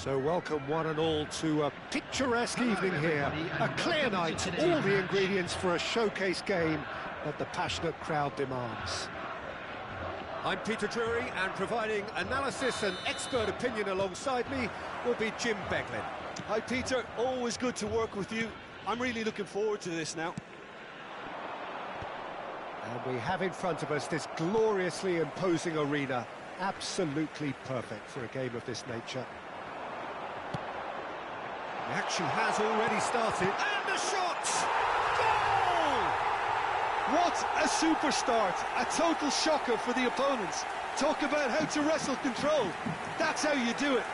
So welcome one and all to a picturesque evening here. A clear night, all the ingredients for a showcase game that the passionate crowd demands. I'm Peter Drury, and providing analysis and expert opinion alongside me will be Jim Beglin. Hi Peter, always good to work with you. I'm really looking forward to this now. And we have in front of us this gloriously imposing arena. Absolutely perfect for a game of this nature. The action has already started, and the shot! Goal! What a super start! A total shocker for the opponents. Talk about how to wrestle control. That's how you do it.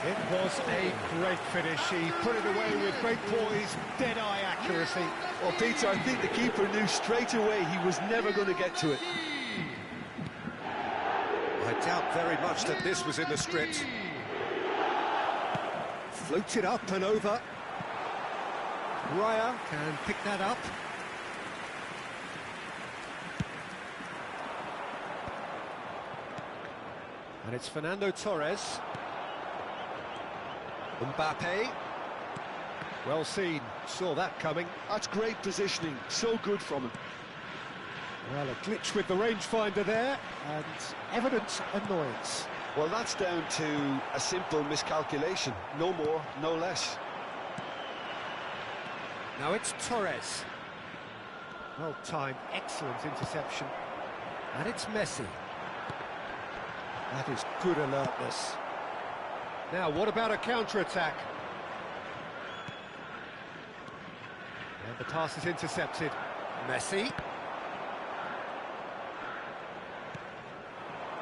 It was a great finish. He put it away with great poise, dead-eye accuracy. Well, Peter, I think the keeper knew straight away he was never going to get to it. I doubt very much that this was in the script. Floated up and over. Raya can pick that up. And it's Fernando Torres. Mbappe. Well seen, saw that coming. That's great positioning, so good from him. Well, a glitch with the rangefinder there, and evident annoyance. Well, that's down to a simple miscalculation. No more, no less. Now it's Torres. Well timed, excellent interception. And it's Messi. That is good alertness. Now, what about a counter-attack? And the pass is intercepted. Messi.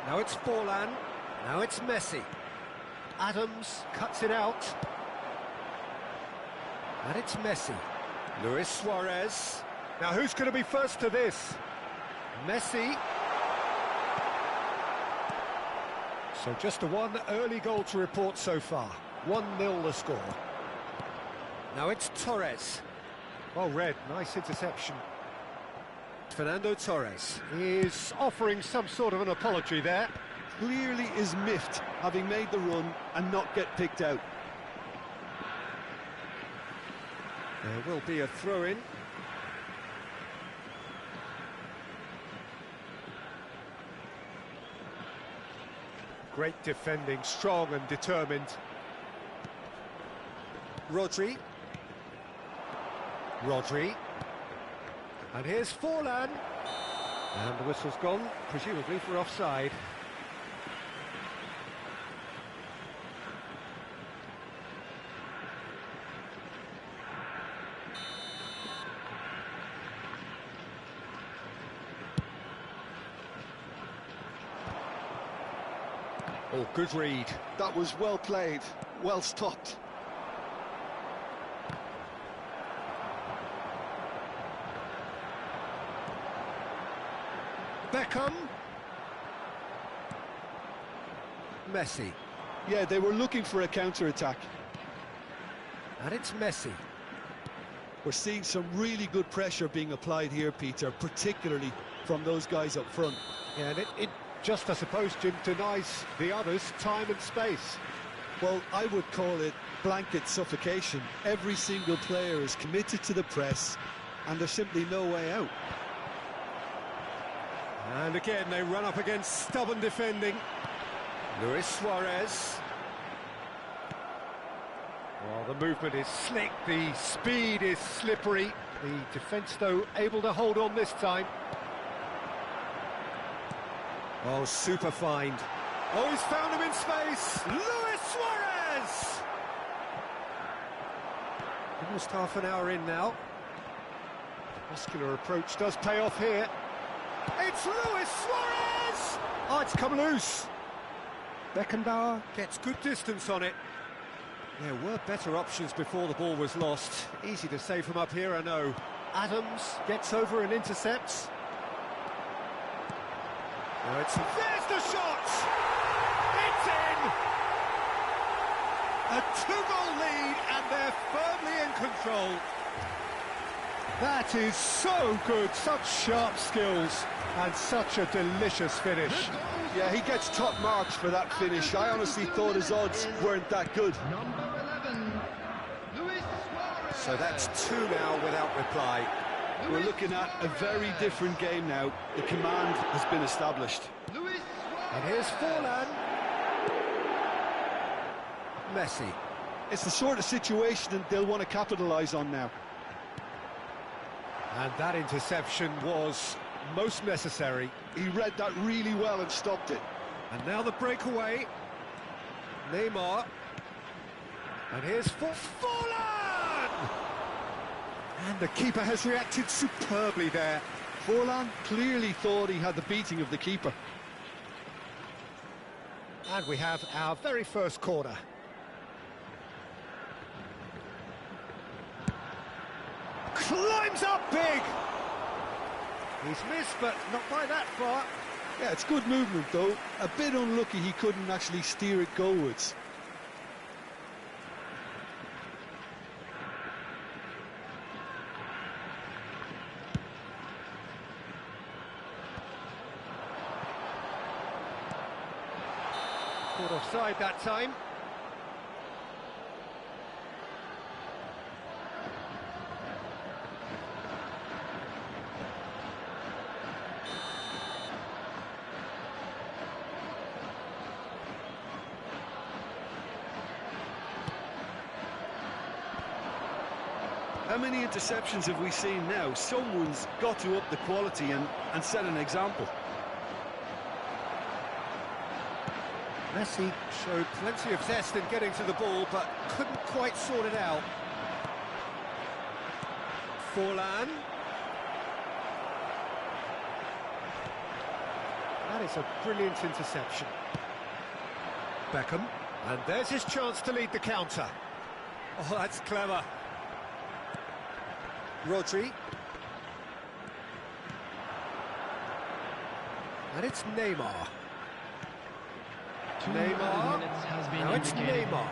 Now it's Forlan. Now it's Messi. Adams cuts it out. And it's Messi. Luis Suarez. Now who's going to be first to this? Messi. So just a one early goal to report so far. 1-0 the score. Now it's Torres. Well read, nice interception. Fernando Torres is offering some sort of an apology there. Clearly is miffed, having made the run and not get picked out. There will be a throw-in. Great defending, strong and determined. Rodri. And here's Forlan. And the whistle's gone, presumably for offside. Oh, good read. That was well played, well stopped. Beckham. Messi. Yeah, they were looking for a counter-attack. And it's Messi. We're seeing some really good pressure being applied here, Peter, particularly from those guys up front. Yeah, and it just, I suppose, Jim, denies the others time and space. Well, I would call it blanket suffocation. Every single player is committed to the press, and there's simply no way out. And again, they run up against stubborn defending. Luis Suarez. Well, the movement is slick, the speed is slippery. The defence, though, able to hold on this time. Oh, super find. Oh, he's found him in space. Luis Suarez! Almost half an hour in now. Muscular approach does pay off here. It's Luis Suarez! Oh, it's come loose. Beckenbauer gets good distance on it. There were better options before the ball was lost. Easy to say from up here, I know. Adams gets over and intercepts. Now there's the shot! It's in! A 2-goal lead, and they're firmly in control. That is so good, such sharp skills, and such a delicious finish. Yeah, he gets top marks for that finish. I honestly thought his odds weren't that good. So that's 2 now without reply. We're looking at a very different game now. The command has been established. And here's Forlan. Messi. It's the sort of situation that they'll want to capitalise on now. And that interception was most necessary. He read that really well and stopped it. And now the breakaway. Neymar. And here's Forlan! And the keeper has reacted superbly there. Forlan clearly thought he had the beating of the keeper. And we have our very first corner. Climbs up big! He's missed, but not by that far. Yeah, it's good movement, though. A bit unlucky he couldn't actually steer it goalwards. Caught offside that time. How many interceptions have we seen now? Someone's got to up the quality and set an example. Messi showed plenty of zest in getting to the ball, but couldn't quite sort it out. Forlan. That is a brilliant interception. Beckham. And there's his chance to lead the counter. Oh, that's clever. Rodri. And it's Neymar. Now it's Neymar.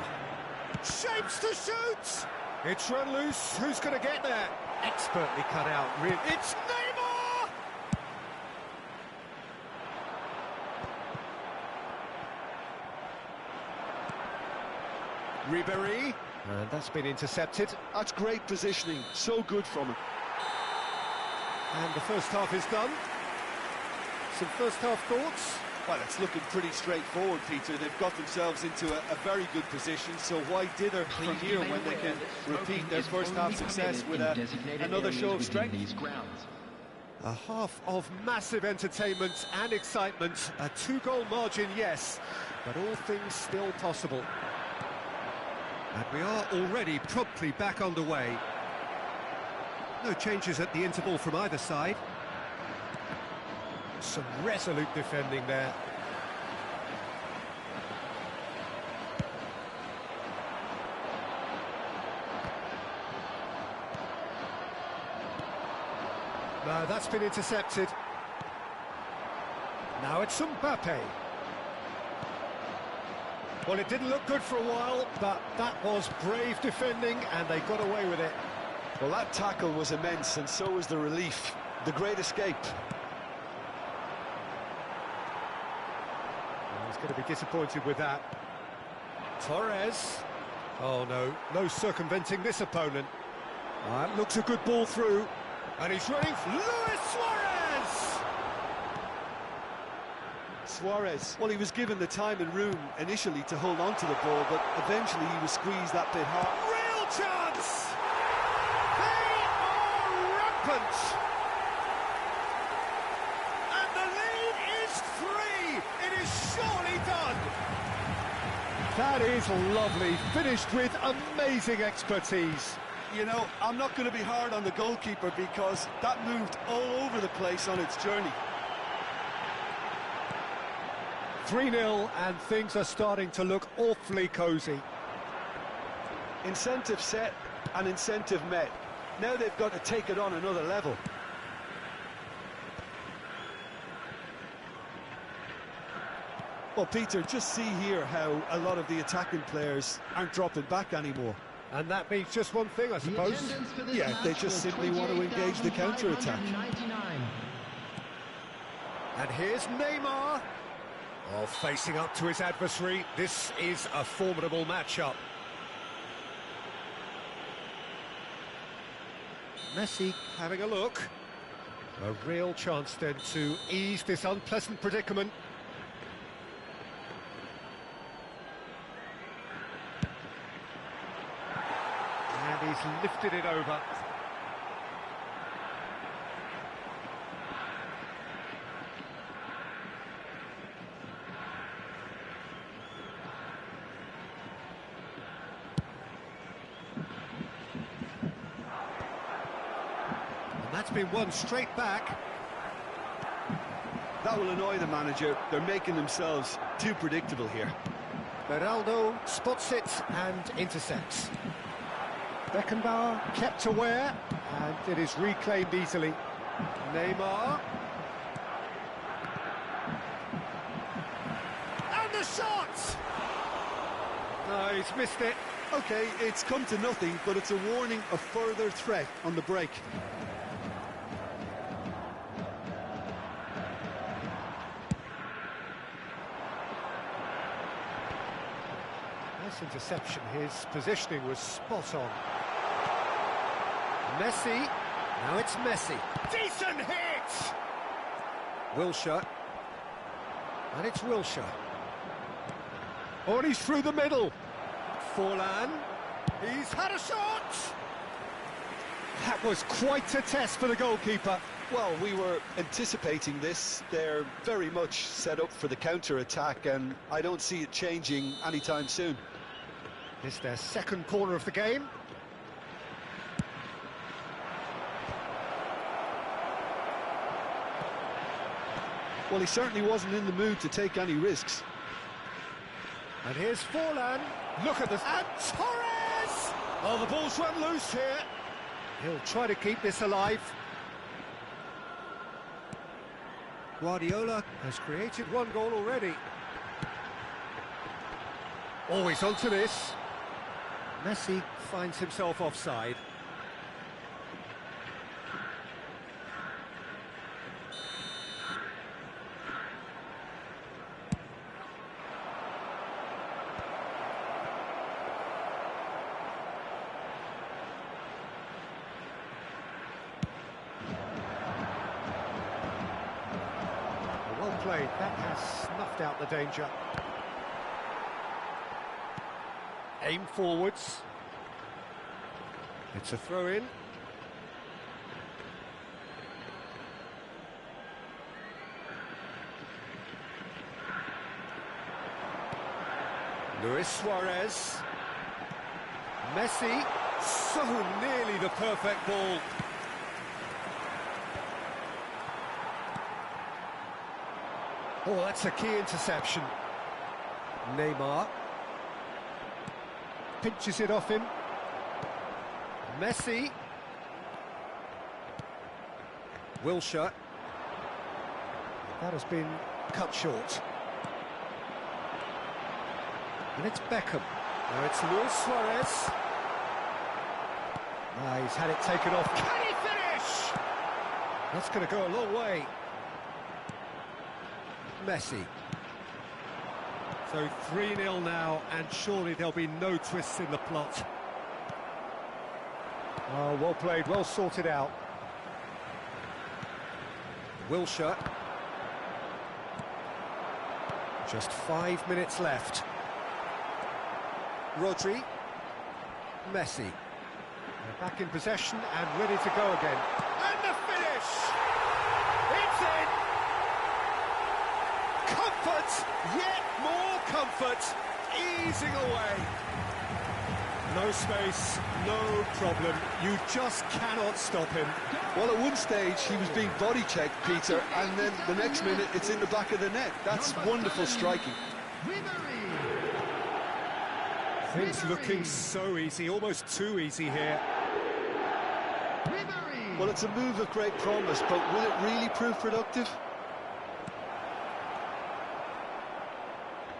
Shapes to shoot! It's run loose. Who's going to get there? Expertly cut out. It's Neymar! Ribéry. And that's been intercepted. That's great positioning. So good from him. And the first half is done. Some first half thoughts? Well, it's looking pretty straightforward, Peter. They've got themselves into a very good position, so why dither from here when they can repeat their first half success with another show of strength? A half of massive entertainment and excitement. A 2-goal margin, yes, but all things still possible. And we are already promptly back underway. No changes at the interval from either side. Some resolute defending there. No, that's been intercepted. Now it's Mbappe. Well, it didn't look good for a while, but that was brave defending, and they got away with it. Well, that tackle was immense, and so was the relief. The great escape. He's going to be disappointed with that. Torres. Oh, no. No circumventing this opponent. That looks a good ball through. And he's running for Luis Suarez! Suarez, well, he was given the time and room initially to hold on to the ball, but eventually he was squeezed that bit hard. Real chance! They are rampant! And the lead is 3! It is surely done! That is lovely, finished with amazing expertise. You know, I'm not going to be hard on the goalkeeper because that moved all over the place on its journey. 3-0, and things are starting to look awfully cosy. Incentive set and incentive met. Now they've got to take it on another level. Well, Peter, just see here how a lot of the attacking players aren't dropping back anymore. And that means just one thing, I suppose. Yeah, they just simply want to engage the counter-attack. And here's Neymar. Oh, facing up to his adversary. This is a formidable matchup. Messi having a look. A real chance then to ease this unpleasant predicament. And he's lifted it over. And that's been won straight back. That will annoy the manager. They're making themselves too predictable here. Beraldo spots it and intercepts. Beckenbauer kept aware, and it is reclaimed easily. Neymar. And the shot! No, he's missed it. Okay, it's come to nothing, but it's a warning of further threat on the break. Nice interception. His positioning was spot on. Messi. Now it's Messi. Decent hit! Wilshere. And it's Wilshere. Oh, and he's through the middle. Forlan. He's had a shot! That was quite a test for the goalkeeper. Well, we were anticipating this. They're very much set up for the counter-attack, and I don't see it changing anytime soon. It's their second corner of the game. Well, he certainly wasn't in the mood to take any risks. And here's Forlan. Look at this. And Torres! Oh, the ball's run loose here. He'll try to keep this alive. Guardiola has created one goal already. Always onto this. Messi finds himself offside. Well played, that has snuffed out the danger. Aim forwards. It's a throw-in. Luis Suarez. Messi. So nearly the perfect ball. Oh, that's a key interception. Neymar. Pinches it off him. Messi. Wilshere. That has been cut short. And it's Beckham. Now it's Luis Suarez. He's had it taken off. Can he finish? That's going to go a long way. Messi. So 3-0 now, and surely there'll be no twists in the plot. Oh, well played, well sorted out. Wilshere. Just 5 minutes left. Rodri. Messi. They're back in possession and ready to go again. And the finish! It's in! Comfort, yet more comfort, easing away. No space, no problem. You just cannot stop him. Well, at one stage he was being body checked, Peter, and then the next minute it's in the back of the net. That's wonderful striking. Things looking so easy, almost too easy here. Well, it's a move of great promise, but will it really prove productive?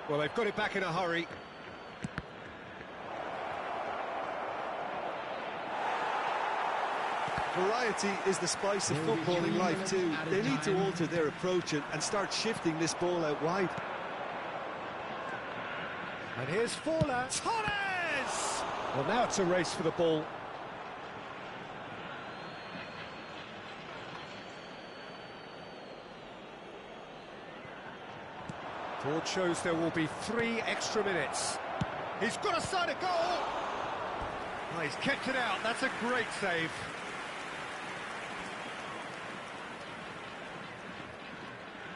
Well, they've got it back in a hurry. Variety is the spice of footballing life too. They need to alter their approach and start shifting this ball out wide. And here's Forlan. Torres! Well, now it's a race for the ball. Board shows there will be 3 extra minutes. He's got a side of goal! Oh, he's kept it out, that's a great save.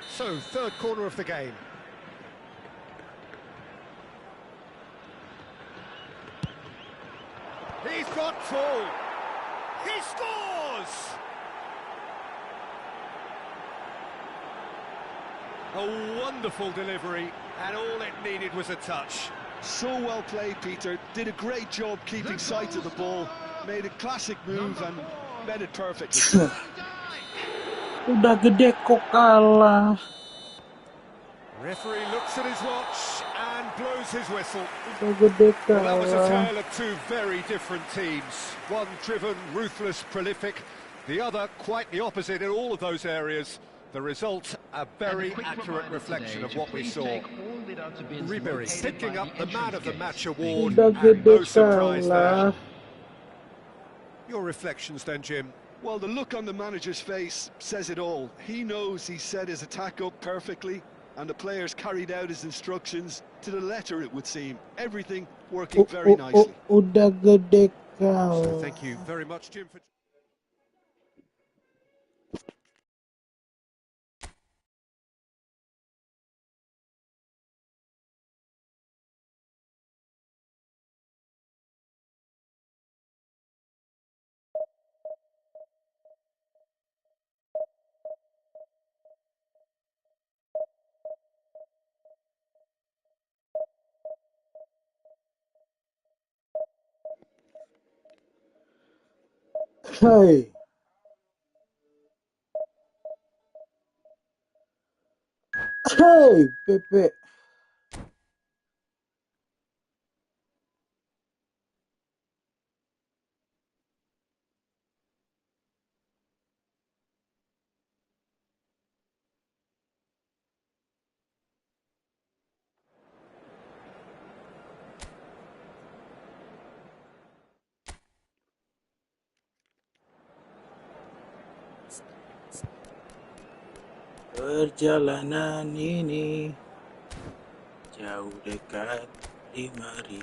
So, third corner of the game. He's got full! He scores! A wonderful delivery, and all it needed was a touch. So well played, Peter. Did a great job keeping sight of the ball. Made a classic move and met it perfectly. Udah gede kok kalah. Referee looks at his watch and blows his whistle. Udah gede Well, that was a kalah. tale of 2 very different teams. One driven, ruthless, prolific. The other quite the opposite in all of those areas. The result, a very accurate reflection of what we saw. Ribéry picking up the Man of the Match award, Udah and no gede surprise kalah. there. Your reflections then, Jim? Well, the look on the manager's face says it all. He knows he set his attack up perfectly, and the players carried out his instructions to the letter, it would seem. Everything working very nicely. Udah gede So kalah. thank you very much, Jim, for... Hey. Oi, Pepe. Perjalanan ini jauh dekat 5.000.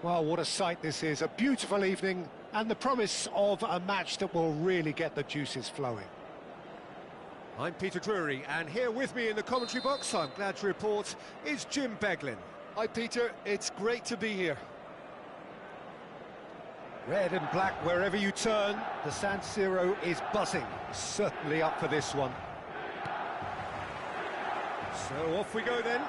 Well, what a sight this is. A beautiful evening and the promise of a match that will really get the juices flowing. I'm Peter Drury, and here with me in the commentary box, I'm glad to report, is Jim Beglin. Hi, Peter. It's great to be here. Red and black wherever you turn, the San Siro is buzzing. Certainly up for this one. So off we go then.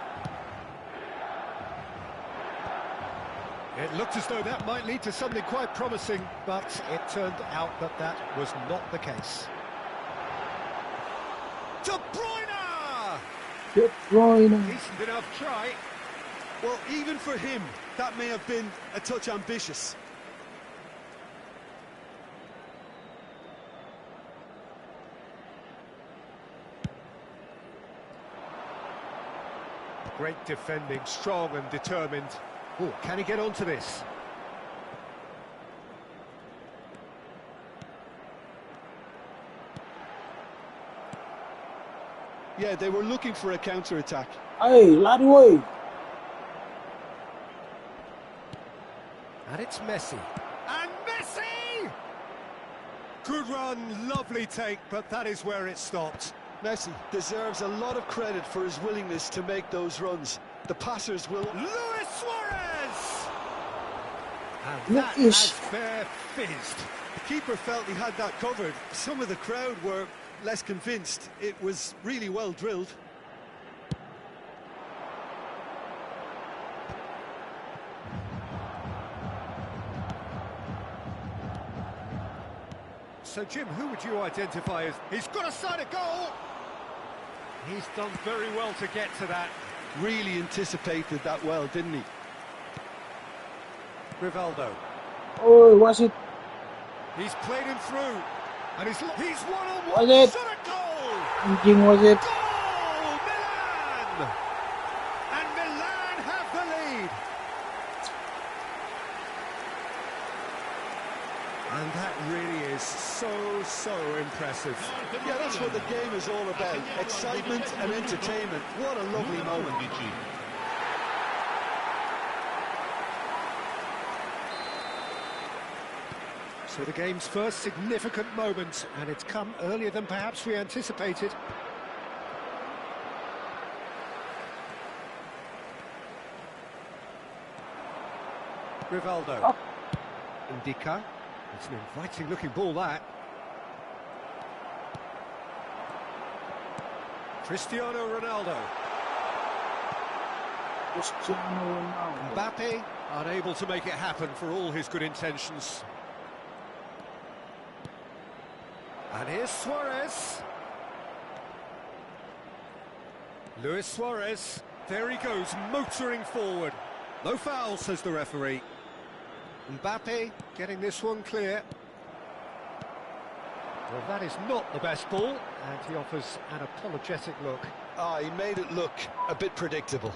It looked as though that might lead to something quite promising, but it turned out that that was not the case. De Bruyne! De Bruyne. Decent enough try. Well, even for him, that may have been a touch ambitious. Great defending, strong and determined. Oh, can he get onto this? Yeah, they were looking for a counter-attack. Hey, lari woi. And it's Messi. And Messi! Good run, lovely take, but that is where it stopped. Messi deserves a lot of credit for his willingness to make those runs. The passers will... Luis Suarez! And that has fair fizzed. The keeper felt he had that covered. Some of the crowd were less convinced. It was really well drilled. So, Jim, who would you identify as... He's got a side of goal! He's done very well to get to that. Really anticipated that well, didn't he? Rivaldo. Oh, was it? He's played him through. And he's one-on-one. Was it? Shot a goal! Thinking was it? Goal! Milan! And Milan have the lead. And that really is so impressive. Yeah, that's what the game is all about. Excitement and entertainment. What a lovely moment. So the game's first significant moment, and it's come earlier than perhaps we anticipated. Rivaldo. Indica. It's an inviting looking ball, that. Cristiano Ronaldo. Mbappe, unable to make it happen for all his good intentions. And here's Suarez. Luis Suarez. There he goes, motoring forward. No foul, says the referee. Mbappe getting this one clear. Well, that is not the best ball, and he offers an apologetic look. Ah, he made it look a bit predictable.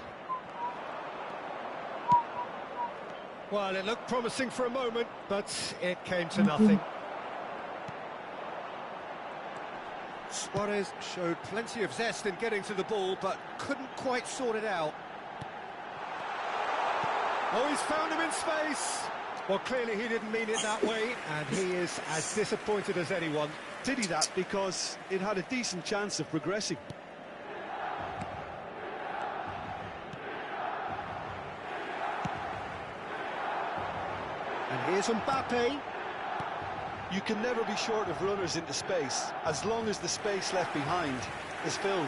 Well, it looked promising for a moment, but it came to nothing. Suarez showed plenty of zest in getting to the ball, but couldn't quite sort it out. Oh, he's found him in space. Well, clearly he didn't mean it that way, and he is as disappointed as anyone. Did he that? Because it had a decent chance of progressing. And here's Mbappe. You can never be short of runners into space, as long as the space left behind is filled.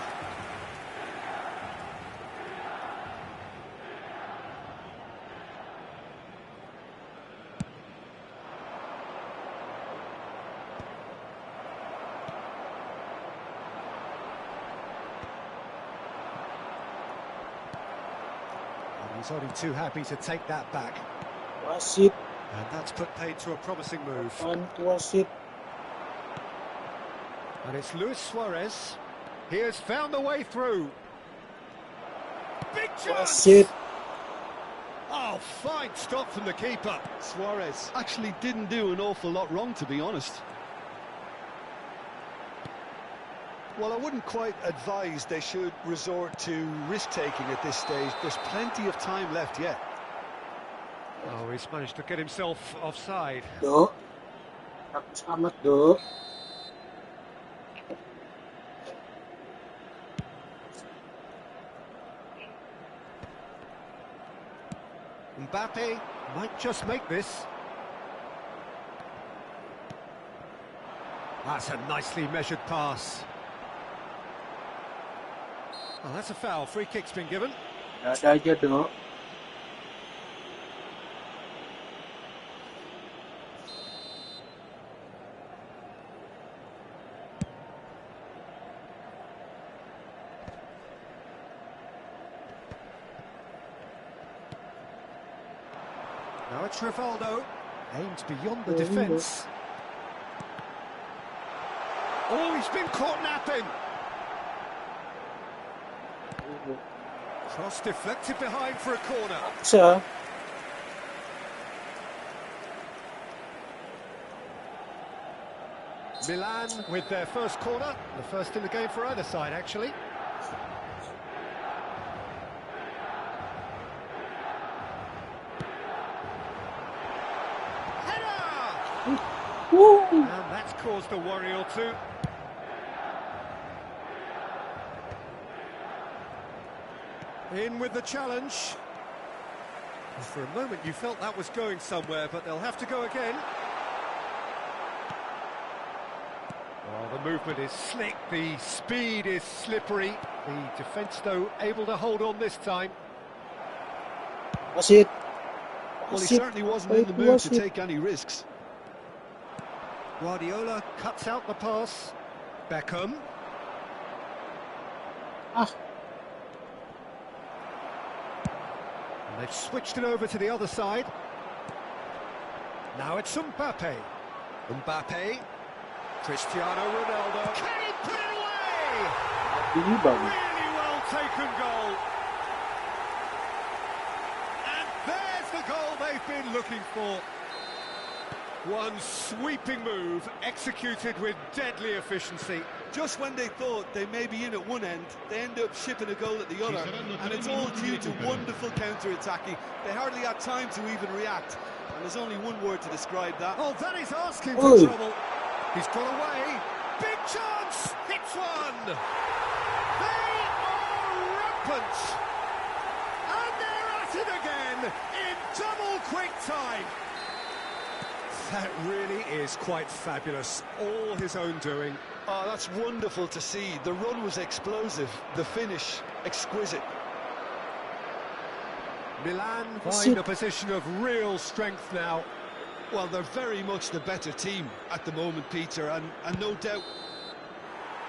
And he's only too happy to take that back. Was it? And that's put paid to a promising move. And was it? And it's Luis Suarez. He has found the way through. Big chance! Was it? Oh, fine stop from the keeper. Suarez actually didn't do an awful lot wrong, to be honest. Well, I wouldn't quite advise they should resort to risk-taking at this stage. There's plenty of time left yet. Oh, he's managed to get himself offside. Do. Bagus amat, Do. Mbappe might just make this. That's a nicely measured pass. Oh, that's a foul. Free kick's been given. Ada aja, Do. Now it's Rivaldo, aimed beyond the defence. Oh, he's been caught napping. Cross deflected behind for a corner. Bisa. Milan with their first corner, the first in the game for either side, actually. Woo. And that's caused a worry or two. In with the challenge. For a moment you felt that was going somewhere, but they'll have to go again. Oh, the movement is slick, the speed is slippery. The defence, though, able to hold on this time. Was it? Well, he certainly wasn't in the mood to take any risks. Guardiola cuts out the pass. Beckham. Ah. And they've switched it over to the other side. Now it's Mbappe. Mbappe. Cristiano Ronaldo. Can he put it away? Ini bagus. Really well taken goal. And there's the goal they've been looking for. One sweeping move, executed with deadly efficiency. Just when they thought they may be in at one end, they end up shipping a goal at the other, and it's all due to wonderful counter-attacking. They hardly had time to even react, and there's only one word to describe that. Oh, that is asking for trouble. He's got away. Big chance! Hits one! They are rampant! And they're at it again in double quick time. That really is quite fabulous. All his own doing. Oh, that's wonderful to see. The run was explosive, the finish exquisite. Milan find a position of real strength now. Well, they're very much the better team at the moment, Peter, and no doubt.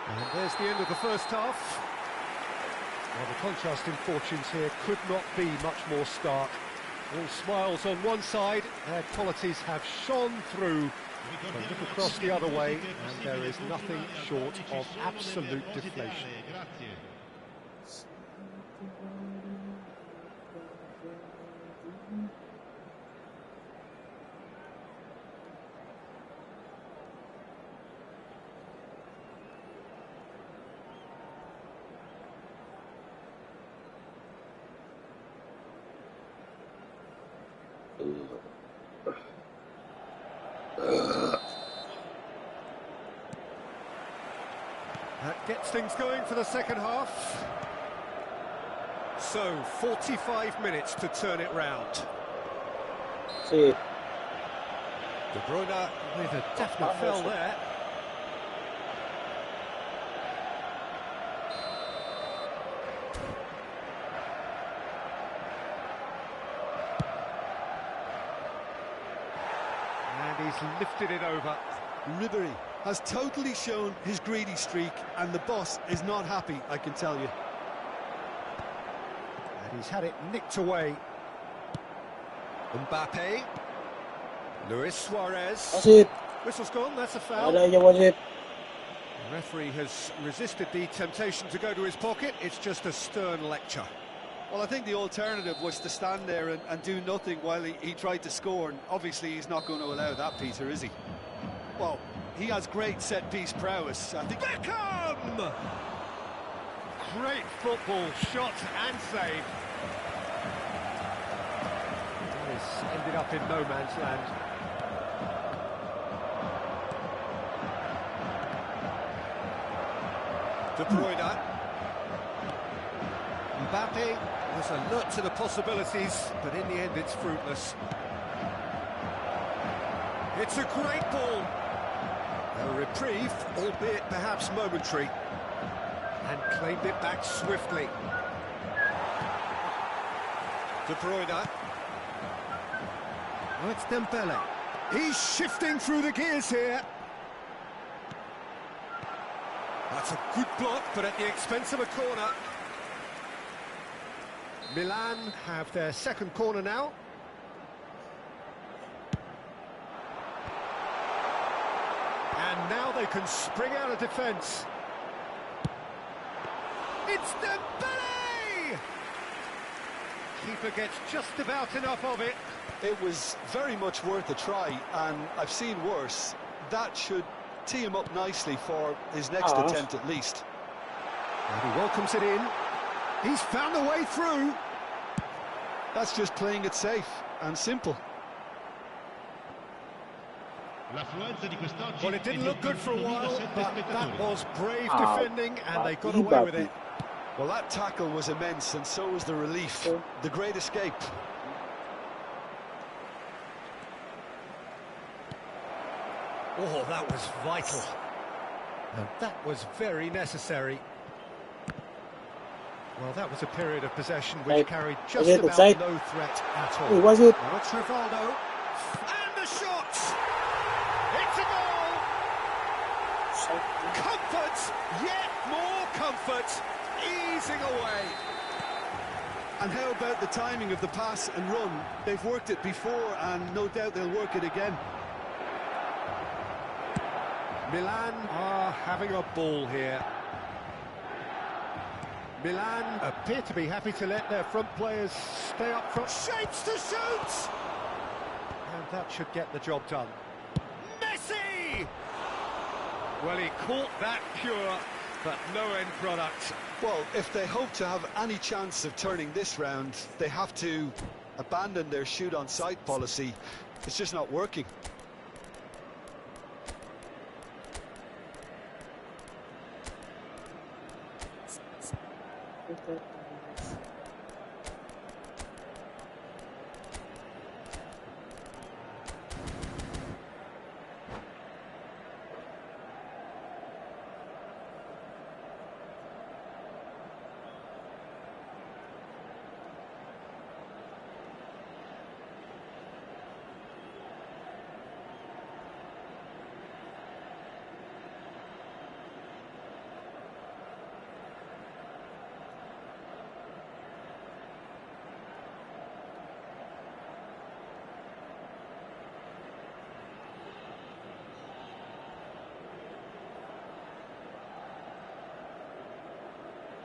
And there's the end of the first half. Well, the contrast in fortunes here could not be much more stark. All smiles on one side, their qualities have shone through. But look across the other way, and there is nothing short of absolute deflation. That gets things going for the second half. So, 45 minutes to turn it round. See, De Bruyne with a definite foul there. And he's lifted it over. Ribery has totally shown his greedy streak, and the boss is not happy, I can tell you. And he's had it nicked away. Mbappe. Luis Suarez. wasit. Whistle's gone, that's a foul. Ada aja wasit. The referee has resisted the temptation to go to his pocket. It's just a stern lecture. Well, I think the alternative was to stand there and do nothing while he tried to score, and obviously he's not going to allow that, Peter, is he? Well, he has great set-piece prowess. I think Beckham! Great football, shot and save. He's ended up in no man's land. De Bruyne. Mbappe was alert to the possibilities, but in the end it's fruitless. It's a great ball. A reprieve, albeit perhaps momentary. And claimed it back swiftly. De Bruyne. Oh, it's Dembele. He's shifting through the gears here. That's a good block, but at the expense of a corner. Milan have their second corner now. And now they can spring out of defence. It's Dembele! Keeper gets just about enough of it. it was very much worth a try, and I've seen worse. That should tee him up nicely for his next attempt at least. And he welcomes it in. He's found a way through. That's just playing it safe and simple. Well, it didn't look good for a while, but that was brave defending, and they got away with it. Well, that tackle was immense, and so was the relief. The great escape. Oh, that was vital. And that was very necessary. Well, that was a period of possession which carried just about no threat at all. Was it? Now it's Rivaldo. And the shot! It's a goal! Comfort! Yet more comfort! Easing away. And how about the timing of the pass and run? They've worked it before, and no doubt they'll work it again. Milan are having a ball here. Milan appear to be happy to let their front players stay up front. Shapes to shoot! And that should get the job done. Messi! Well, he caught that pure, but no end product. Well, if they hope to have any chance of turning this round, they have to abandon their shoot-on-sight policy. It's just not working.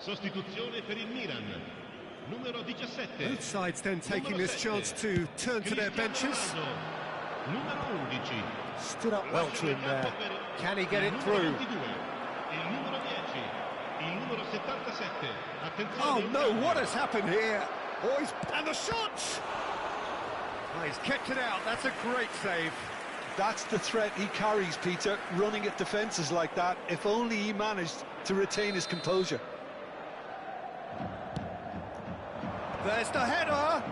Sostituzione per il Milan. Numero 17. Both sides then taking this chance to turn to their benches. Numero 11. Stood up well to him there. Can he get it through? Il numero 10. Il numero 77. Oh no, what has happened here? Boys, and the shot! Oh, he's kicked it out, that's a great save. That's the threat he carries, Peter, running at defences like that. If only he managed to retain his composure. There's the header!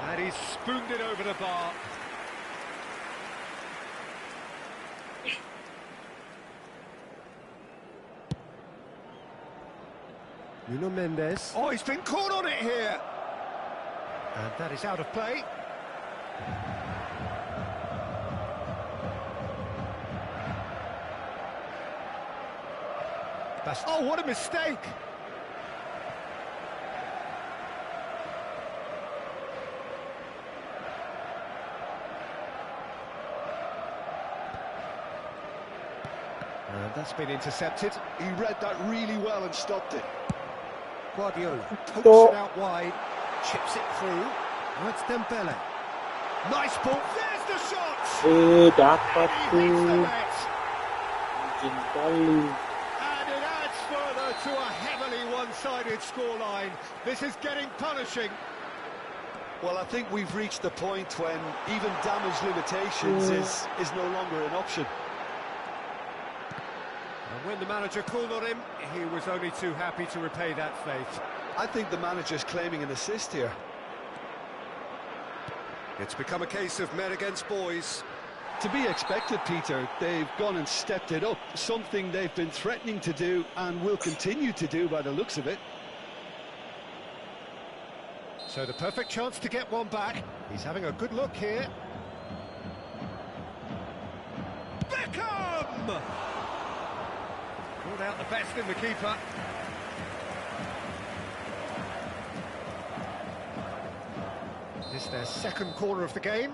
And he's spooned it over the bar. Nuno Mendes. Oh, he's been caught on it here! And that is out of play. Oh, what a mistake! And that's been intercepted. He read that really well and stopped it. Guardiola pokes it out wide, chips it through. That's Dembele. Nice ball. There's the shot! Dapat He hits the tuh. net. Bikin kali. And it adds further to a heavily one-sided scoreline. This is getting punishing. Well, I think we've reached the point when even damage limitations is no longer an option. And when the manager called on him, he was only too happy to repay that faith. I think the manager's claiming an assist here. It's become a case of men against boys. To be expected, Peter. They've gone and stepped it up, something they've been threatening to do and will continue to do by the looks of it. So the perfect chance to get one back. He's having a good look here. Beckham! Pulled out the best in the keeper. This is their second corner of the game.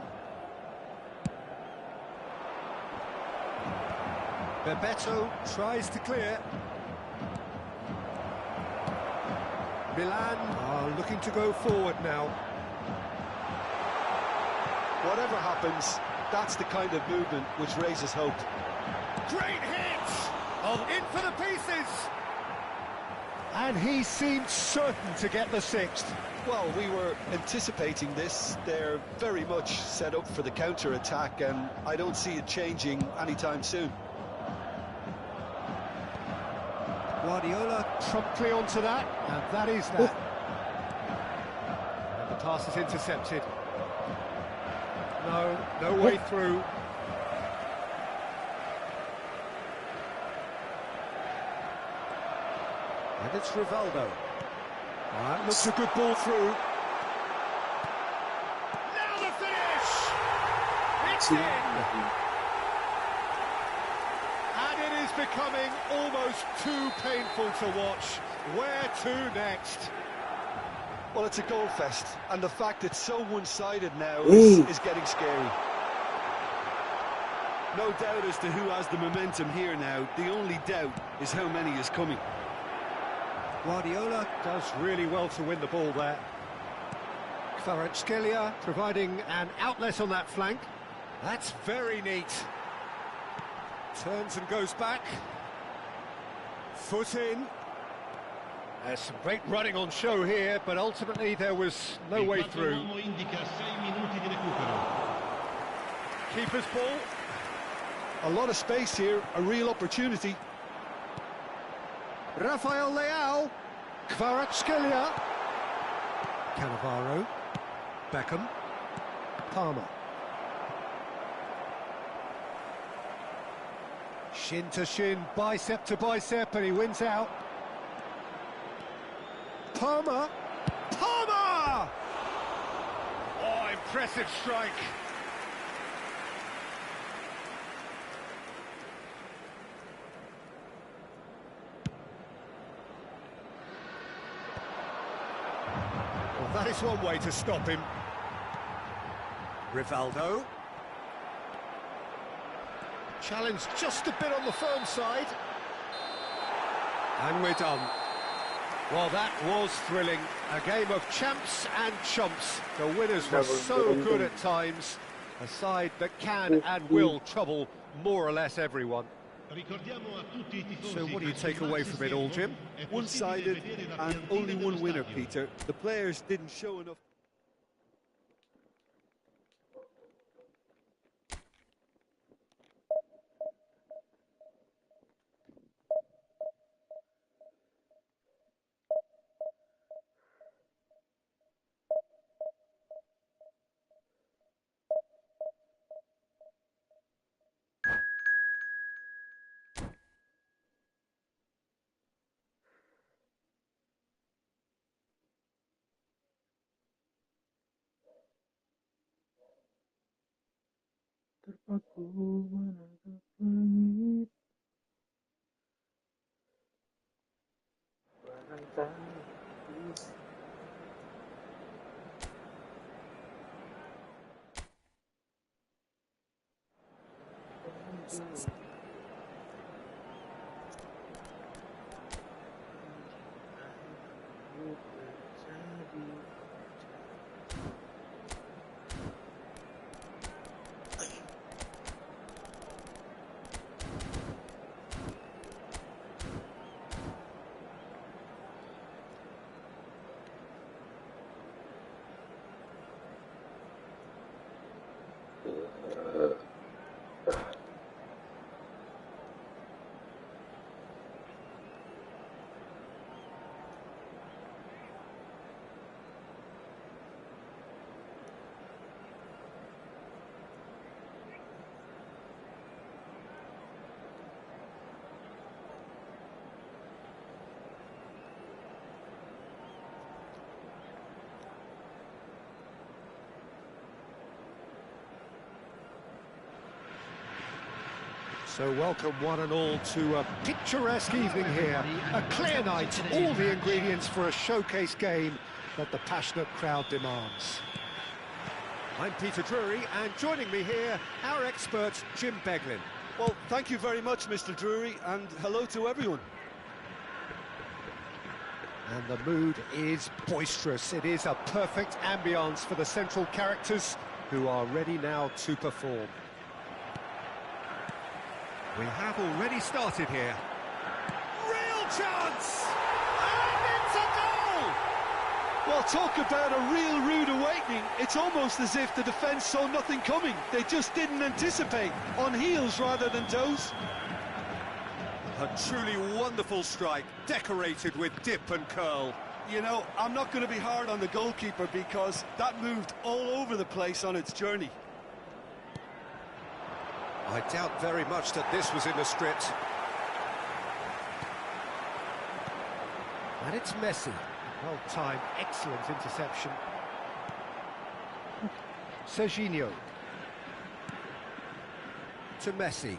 Bebeto tries to clear. Milan are looking to go forward now. Whatever happens, that's the kind of movement which raises hope. Great hit! Oh, in for the pieces! And he seemed certain to get the sixth. Well, we were anticipating this. They're very much set up for the counter-attack, and I don't see it changing anytime soon. Guardiola promptly onto that, and that is that. And the pass is intercepted. No way through. And it's Rivaldo. That looks a good ball through. Now the finish! It's in! And it is becoming almost too painful to watch. Where to next? Well, it's a goal fest, and the fact it's so one-sided now is getting scary. No doubt as to who has the momentum here now. The only doubt is how many is coming. Guardiola does really well to win the ball there. Kvaratskhelia providing an outlet on that flank. That's very neat. Turns and goes back. Foot in. There's some great running on show here, but ultimately there was no way through. Keeper's ball. A lot of space here, a real opportunity. Rafael Leao. Kvaratskhelia. Cannavaro. Beckham. Palmer. Shin to shin, bicep to bicep, and he wins out. Palmer! Palmer! Oh, impressive strike. Well, that is one way to stop him. Rivaldo. Challenge just a bit on the firm side. And we're done. Well, that was thrilling. A game of champs and chumps. The winners were Double, so double, good double. at times. A side that can and will trouble more or less everyone. So what do you take away from it all, Jim? One-sided and only one winner, Peter. The players didn't show enough. Terpaku menatap langit. Barangkali So welcome one and all to a picturesque evening here. A clear night, all the ingredients for a showcase game that the passionate crowd demands. I'm Peter Drury, and joining me here, our expert, Jim Beglin. Well, thank you very much, Mr. Drury, and hello to everyone. And the mood is boisterous. It is a perfect ambience for the central characters who are ready now to perform. We have already started here. Real chance! And it's a goal! Well, talk about a real rude awakening. It's almost as if the defence saw nothing coming. They just didn't anticipate. On heels rather than toes. A truly wonderful strike, decorated with dip and curl. You know, I'm not going to be hard on the goalkeeper because that moved all over the place on its journey. I doubt very much that this was in the script. And it's Messi. Well-timed, excellent interception. Serginho. To Messi.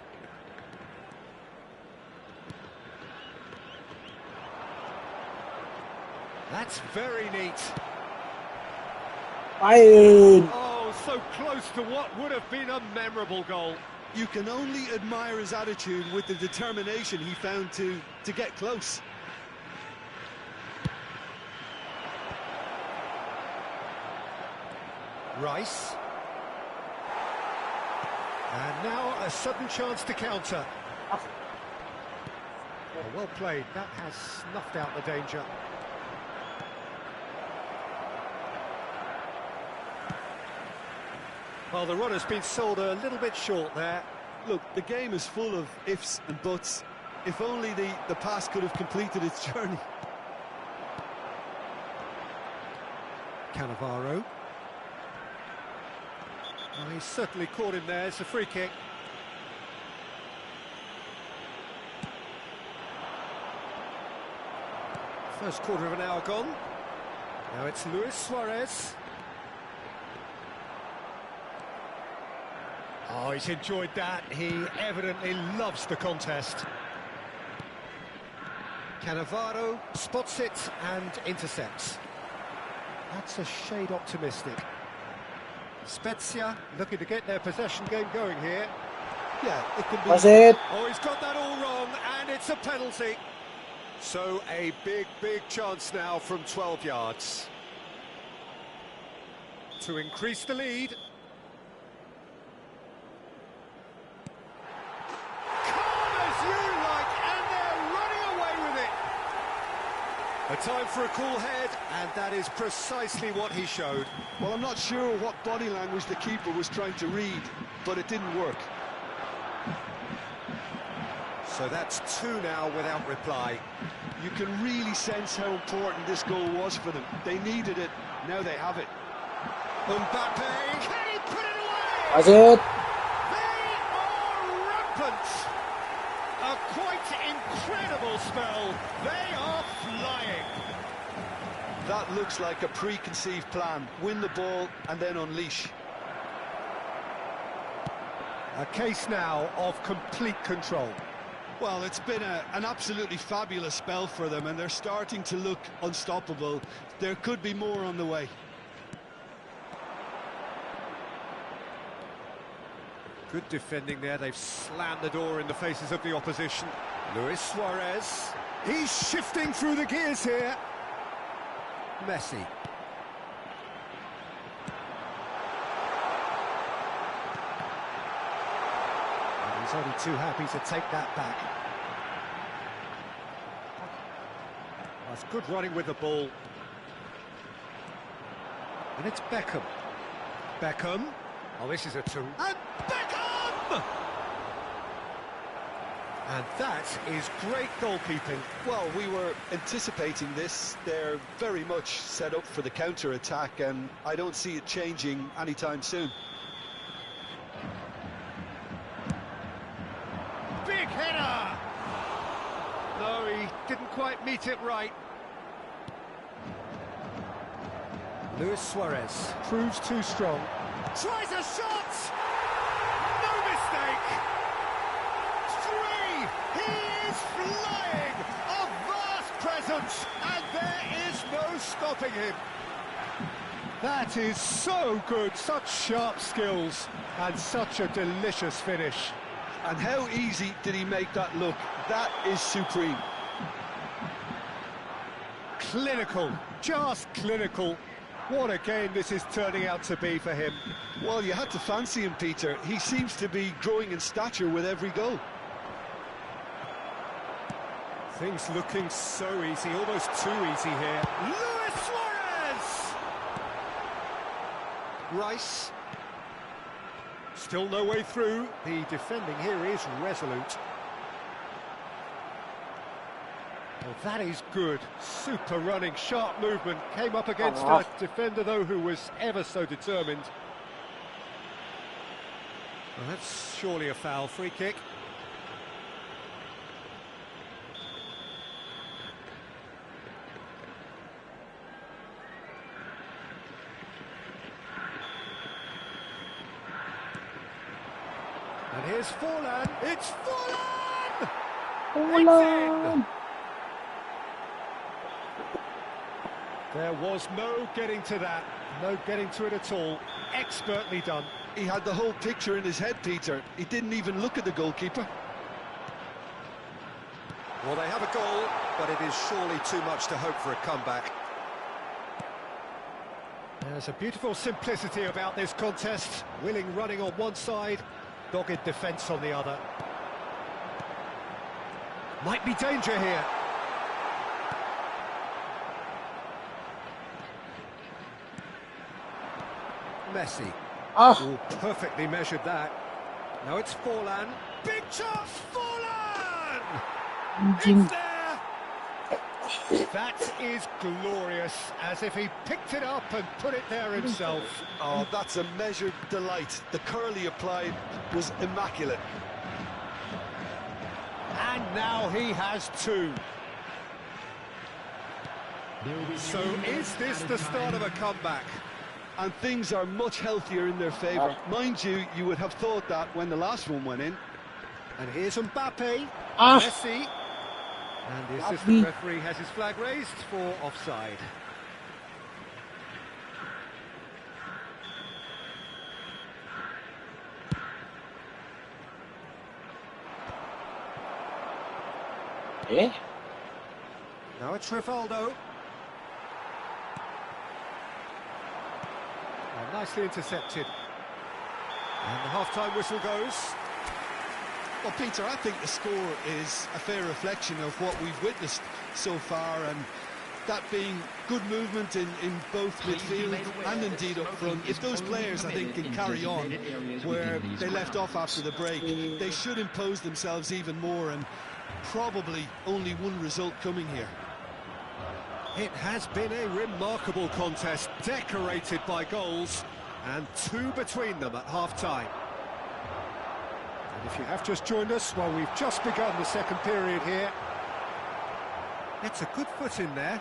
That's very neat. Bayern. Oh, so close to what would have been a memorable goal. You can only admire his attitude with the determination he found to get close. Rice. And now a sudden chance to counter. Oh, well played. That has snuffed out the danger. Well, the run has been sold a little bit short there. Look, the game is full of ifs and buts. If only the pass could have completed its journey. Cannavaro. Well, he's certainly caught him there. It's a free kick. First quarter of an hour gone. Now it's Luis Suarez. Oh, he's enjoyed that. He evidently loves the contest. Cannavaro spots it and intercepts. That's a shade optimistic. Spezia looking to get their possession game going here. Yeah, it can be. Was it? Oh, he's got that all wrong, and it's a penalty. So a big chance now from 12 yards to increase the lead. Calm as you like, and they're running away with it. A time for a cool head, and that is precisely what he showed. Well, I'm not sure what body language the keeper was trying to read, but it didn't work. So that's 2 now without reply. You can really sense how important this goal was for them. They needed it, now they have it. Mbappe, can he put it away? That's it. They are rampant. A quite incredible spell. They are flying. That looks like a preconceived plan. Win the ball and then unleash. A case now of complete control. Well, it's been an absolutely fabulous spell for them, and they're starting to look unstoppable. There could be more on the way. Good defending there. They've slammed the door in the faces of the opposition. Luis Suarez. He's shifting through the gears here. Messi. He's only too happy to take that back. That's good running with the ball. And it's Beckham. Beckham. Oh, this is a two. And Beckham! And that is great goalkeeping. Well, we were anticipating this. They're very much set up for the counter-attack, and I don't see it changing anytime soon. Big header! No, he didn't quite meet it right. Luis Suarez proves too strong. Tries a shot! No mistake! 3! He is flying! A vast presence, and there is no stopping him. That is so good, such sharp skills, and such a delicious finish. And how easy did he make that look? That is supreme. Clinical, just clinical. What a game this is turning out to be for him. Well, you had to fancy him, Peter. He seems to be growing in stature with every goal. Things looking so easy, almost too easy here. Luis Suarez! Rice. Still no way through. The defending here is resolute. Well, that is good. Super running, sharp movement. Came up against a defender, though, who was ever so determined. Well, that's surely a foul. Free kick. And here's Forlan. It's Forlan! Forlan! There was no getting to that, no getting to it at all. Expertly done. He had the whole picture in his head, Peter. He didn't even look at the goalkeeper. Well, they have a goal, but it is surely too much to hope for a comeback. There's a beautiful simplicity about this contest. Willing running on one side, dogged defence on the other. Might be danger here. Messi. Oh, perfectly measured that. Now it's Forlan. Big chance, Forlan! It's there! That is glorious, as if he picked it up and put it there himself. Oh, that's a measured delight. The curl he applied was immaculate. And now he has 2. So is this the start of a comeback? And things are much healthier in their favour. Mind you, you would have thought that when the last one went in. And here's Mbappe, Messi. And the assistant referee has his flag raised for offside. Eh? Now it's Rivaldo. Oh, nicely intercepted. And the half-time whistle goes. Well, Peter, I think the score is a fair reflection of what we've witnessed so far, and that being good movement in both midfield and indeed up front. If those players, I think, can carry on where they left off after the break, they should impose themselves even more, and probably only one result coming here. It has been a remarkable contest, decorated by goals, and 2 between them at half-time. And if you have just joined us, well, we've just begun the second period here. It's a good foot in there.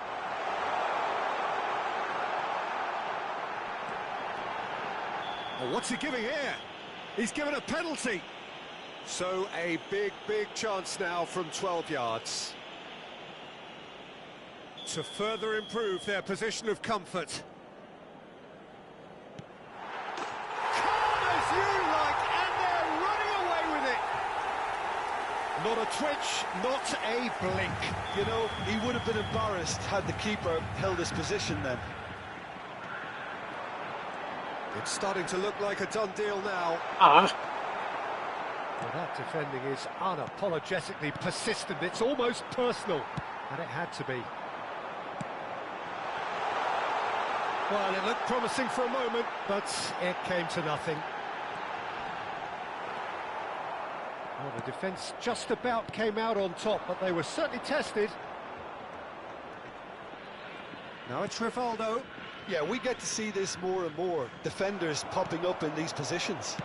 Oh, what's he giving here? He's given a penalty. So a big chance now from 12 yards to further improve their position of comfort. Corners you like, and they're running away with it. Not a twitch, not a blink. You know, he would have been embarrassed had the keeper held his position then. It's starting to look like a done deal now. Ah. Well, that defending is unapologetically persistent. It's almost personal, and it had to be. Well, it looked promising for a moment, but it came to nothing. Well, the defence just about came out on top, but they were certainly tested. Now it's Rivaldo. Yeah, we get to see this more and more. Defenders popping up in these positions.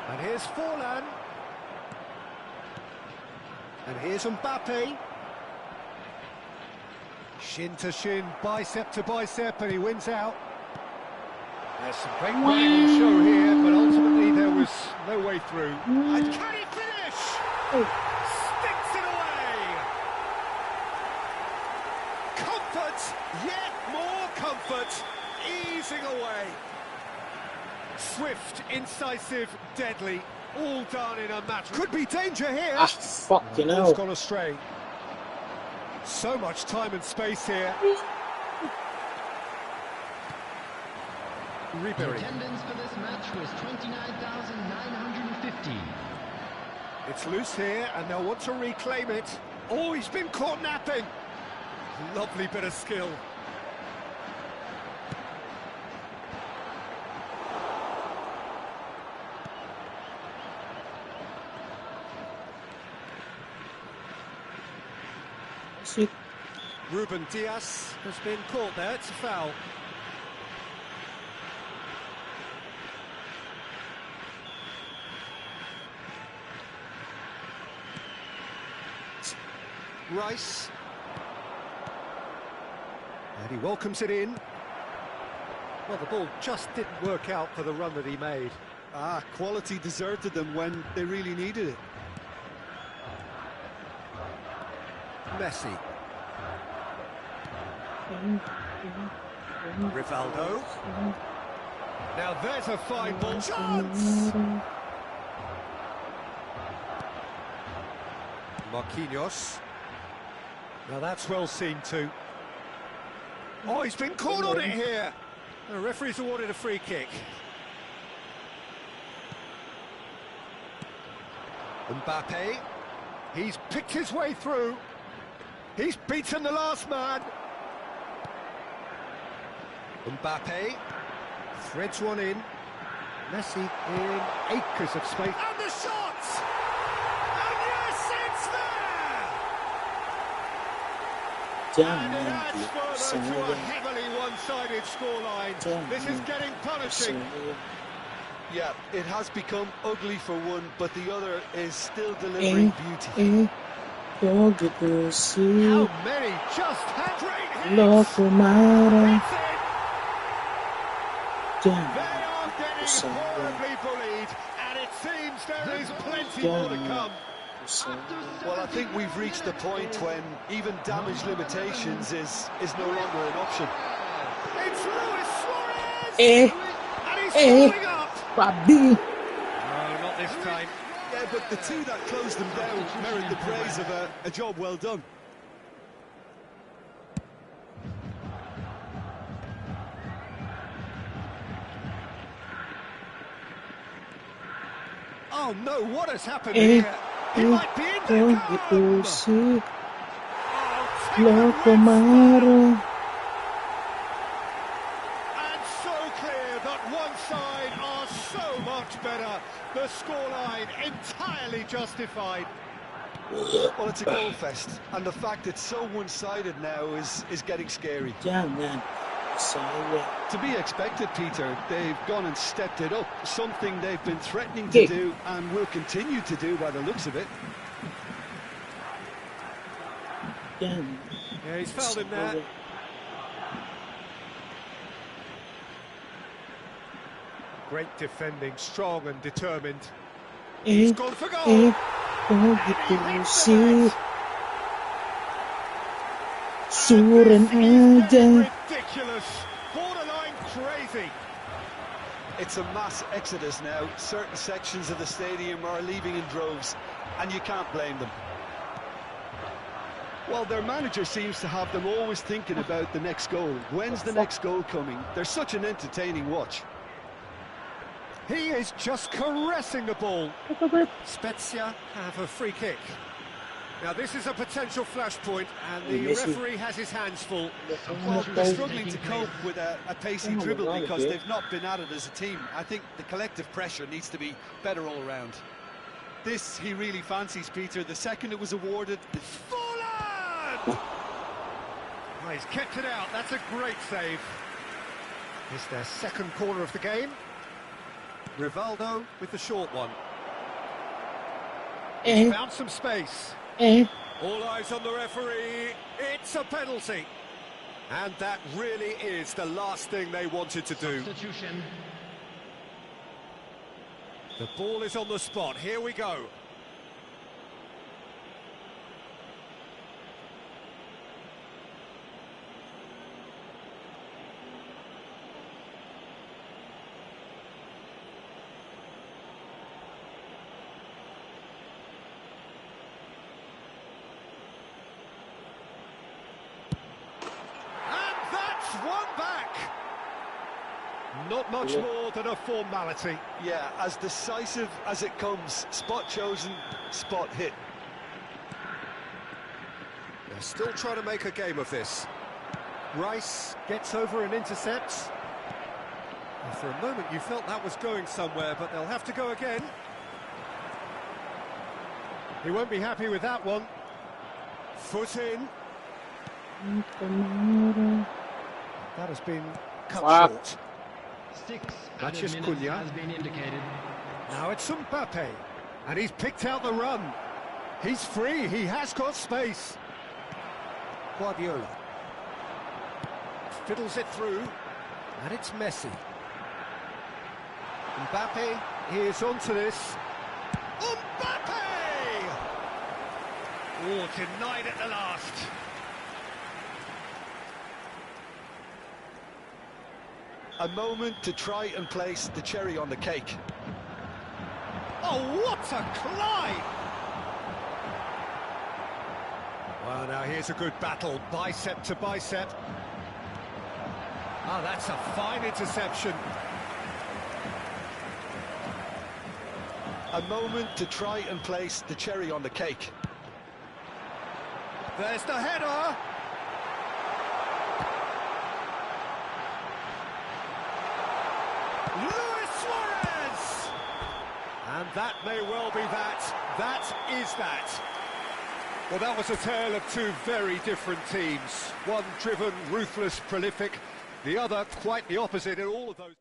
And here's Forlan. And here's Mbappe. Shin to shin, bicep to bicep, and he wins out. There's some great running on show here, but ultimately there was no way through. And can he finish? Sticks it away! Comfort, yet more comfort, easing away. Swift, incisive, deadly, all done in a matter. Could be danger here. Ah, fucking hell. Ball's gone astray. So much time and space here. Ribery. Attendance for this match was 29,950. It's loose here, and they'll want to reclaim it. Oh, he's been caught napping. Lovely bit of skill. Ruben Diaz has been caught there. It's a foul. Rice. And he welcomes it in. Well, the ball just didn't work out for the run that he made. Quality deserted them when they really needed it. Messi. Rivaldo. Now there's a fine ball. Chance! Marquinhos. Now that's well seen too. Oh, he's been caught on it here. The referee's awarded a free kick. Mbappe. He's picked his way through. He's beaten the last man. Mbappe threads one in. Messi in acres of space. And the shot! And yes, it's there! And it adds further to a heavily one-sided scoreline. This is getting punishing. Yeah, it has become ugly for one, but the other is still delivering beauty. How many just had great hits? They are getting horribly bullied, and it seems there is plenty more to come. Well, I think we've reached the point when even damage limitations is no longer an option. It's Luis Suarez! And he's falling up! Bobby. No, not this time. Yeah, but the two that closed them down merit the praise of a job well done. Oh no, what has happened here? He might be in there. Gitu sih. Oh, take Lah the red flag. kemarin. And so clear that one side are so much better. The scoreline entirely justified. Well, it's a goal fest, and the fact it's so one-sided now is getting scary. Jangan saya. To be expected, Peter. They've gone and stepped it up, something they've been threatening to do and will continue to do by the looks of it. Jangan. Yeah, he's fouled him there. Great defending, strong and determined. He's gone for goal. Oh gitu sih. Suren aja. Ridiculous, borderline crazy. It's a mass exodus now. Certain sections of the stadium are leaving in droves, and you can't blame them. Well, their manager seems to have them always thinking about the next goal. When's the next goal coming? They're such an entertaining watch. He is just caressing the ball. Spezia have a free kick. Now this is a potential flashpoint, and the referee has his hands full. Well, they're struggling to cope with a pacey dribble because they've not been at it as a team. I think the collective pressure needs to be better all around. This he really fancies, Peter. The second it was awarded... Fallen! Oh, he's kept it out. That's a great save. It's their second corner of the game. Rivaldo with the short one. Found some space. All eyes on the referee. It's a penalty. And that really is the last thing they wanted to do. Substitution. The ball is on the spot. Here we go. One back. Not much more than a formality. Yeah, as decisive as it comes. Spot chosen, spot hit. They're still trying to make a game of this. Rice gets over and intercepts. And for a moment you felt that was going somewhere, but they'll have to go again. He won't be happy with that one. Foot in. That has been cut short. 6 Matches minutes Cunha. has been indicated. Now it's Mbappe, and he's picked out the run. He's free, he has got space. Guardiola fiddles it through, and it's Messi. Mbappe, he is onto this. Mbappe! Oh, denied at the last. A moment to try and place the cherry on the cake. Oh, what a climb! Well, now here's a good battle, bicep to bicep. Ah, that's a fine interception. A moment to try and place the cherry on the cake. There's the header. Luis Suarez! And that may well be that. That is that. Well, that was a tale of two very different teams. One driven, ruthless, prolific. The other quite the opposite in all of those.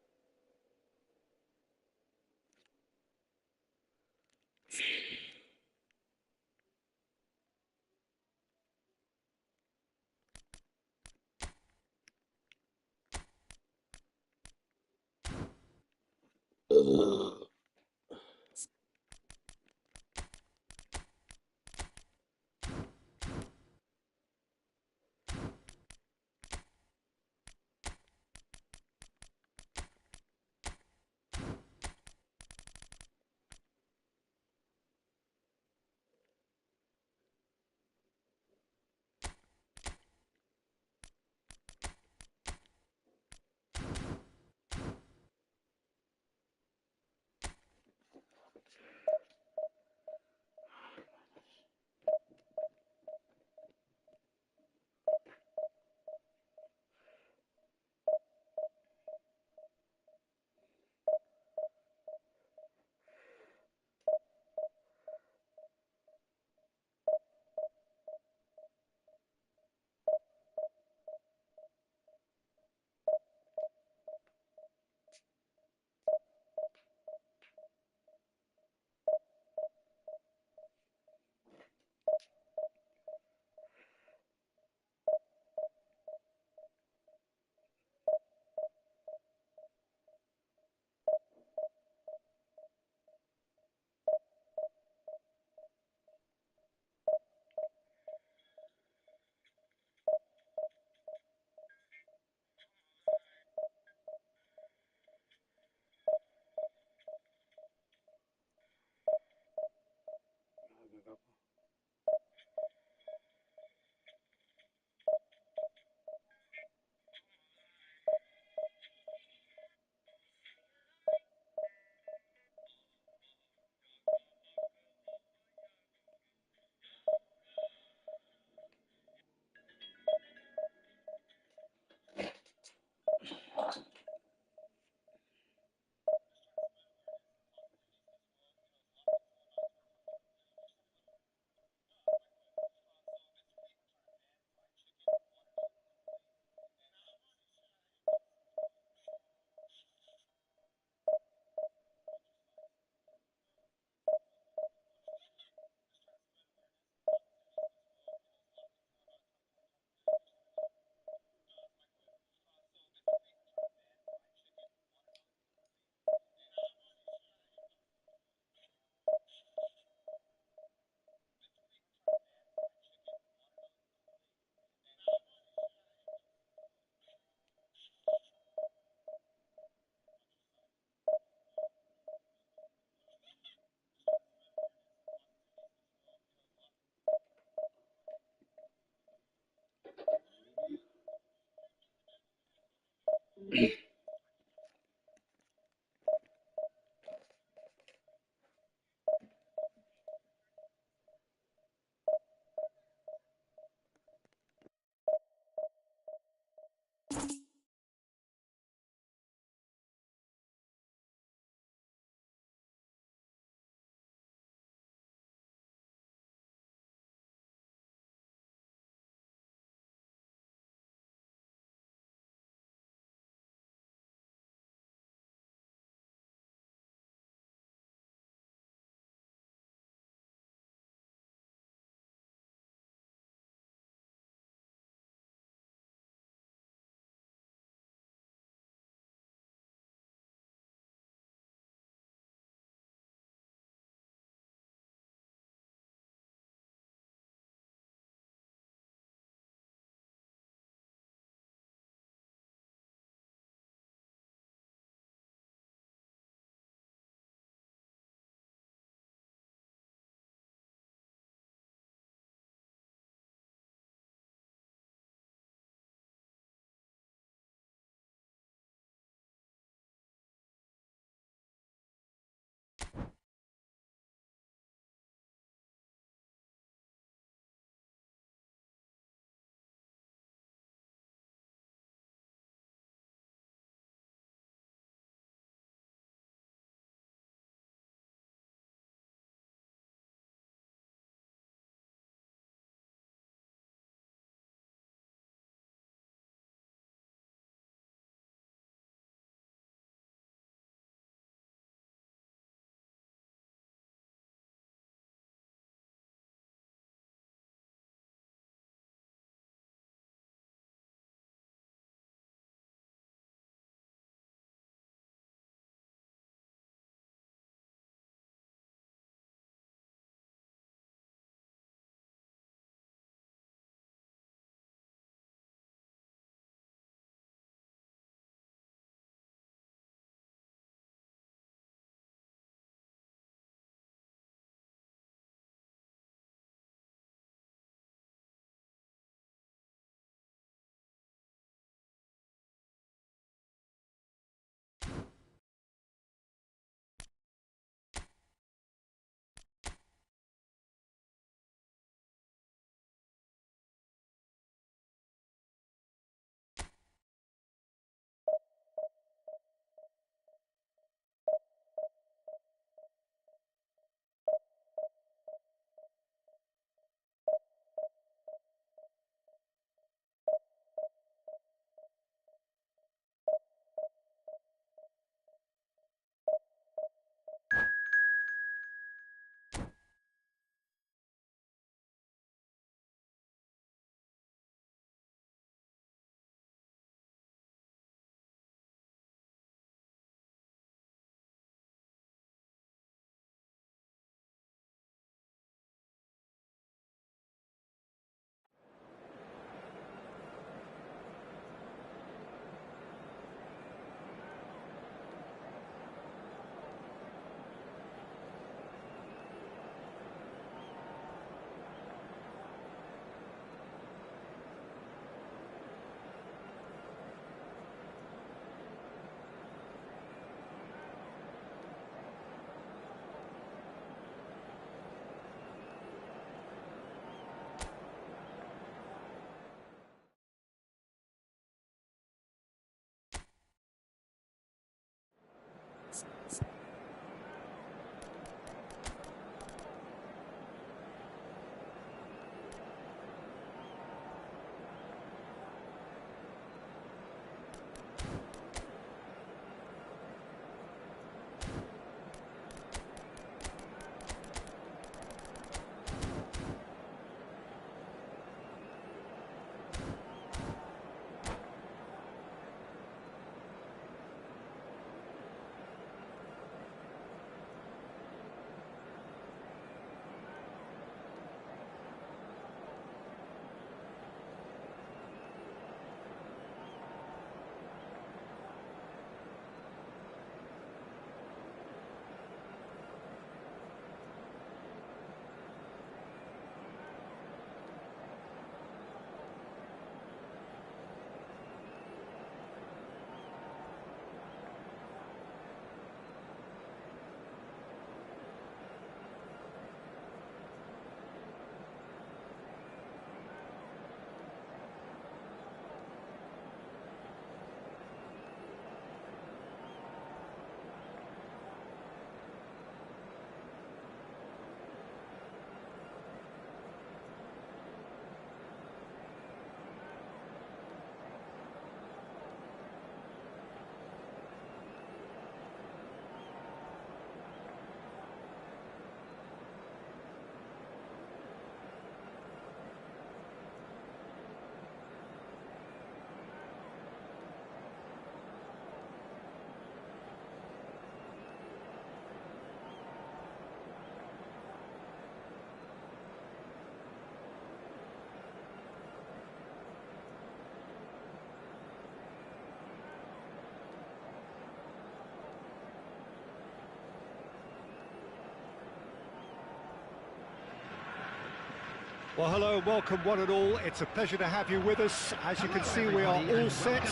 Well, hello and welcome one and all. It's a pleasure to have you with us. As you can see, we are all set.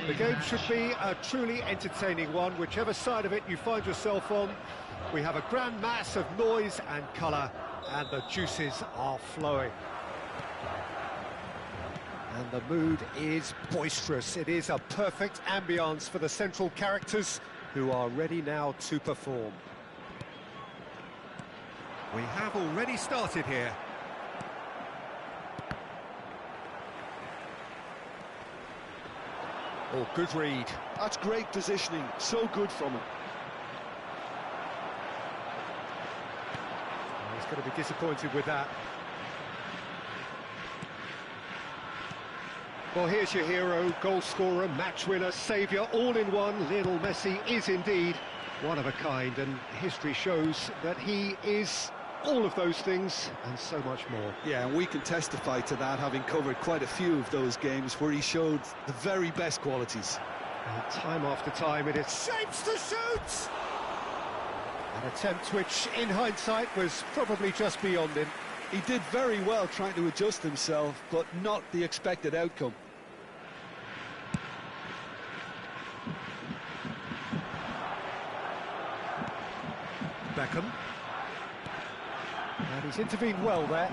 The game should be a truly entertaining one, whichever side of it you find yourself on. We have a grand mass of noise and colour, and the juices are flowing. And the mood is boisterous. It is a perfect ambience for the central characters, who are ready now to perform. We have already started here. Oh, good read. That's great positioning, so good from him. Oh, he's going to be disappointed with that. Well, here's your hero, goal scorer, match winner, saviour, all in one. Lionel Messi is indeed one of a kind, and history shows that he is all of those things and so much more. Yeah, and we can testify to that, having covered quite a few of those games where he showed the very best qualities. And time after time it is shapes to shoot! An attempt which, in hindsight, was probably just beyond him. He did very well trying to adjust himself, but not the expected outcome. Beckham. And he's intervened well there.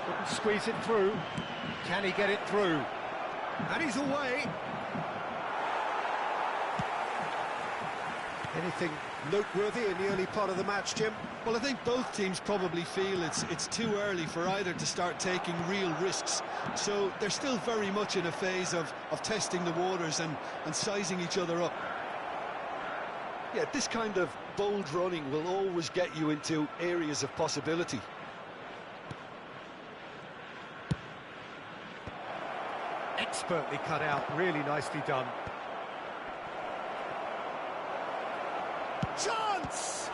Couldn't squeeze it through. Can he get it through? And he's away. Anything noteworthy in the early part of the match, Jim? Well, I think both teams probably feel it's too early for either to start taking real risks. So they're still very much in a phase of testing the waters and sizing each other up. Yeah, this kind of bold running will always get you into areas of possibility. Expertly cut out, really nicely done. Chance!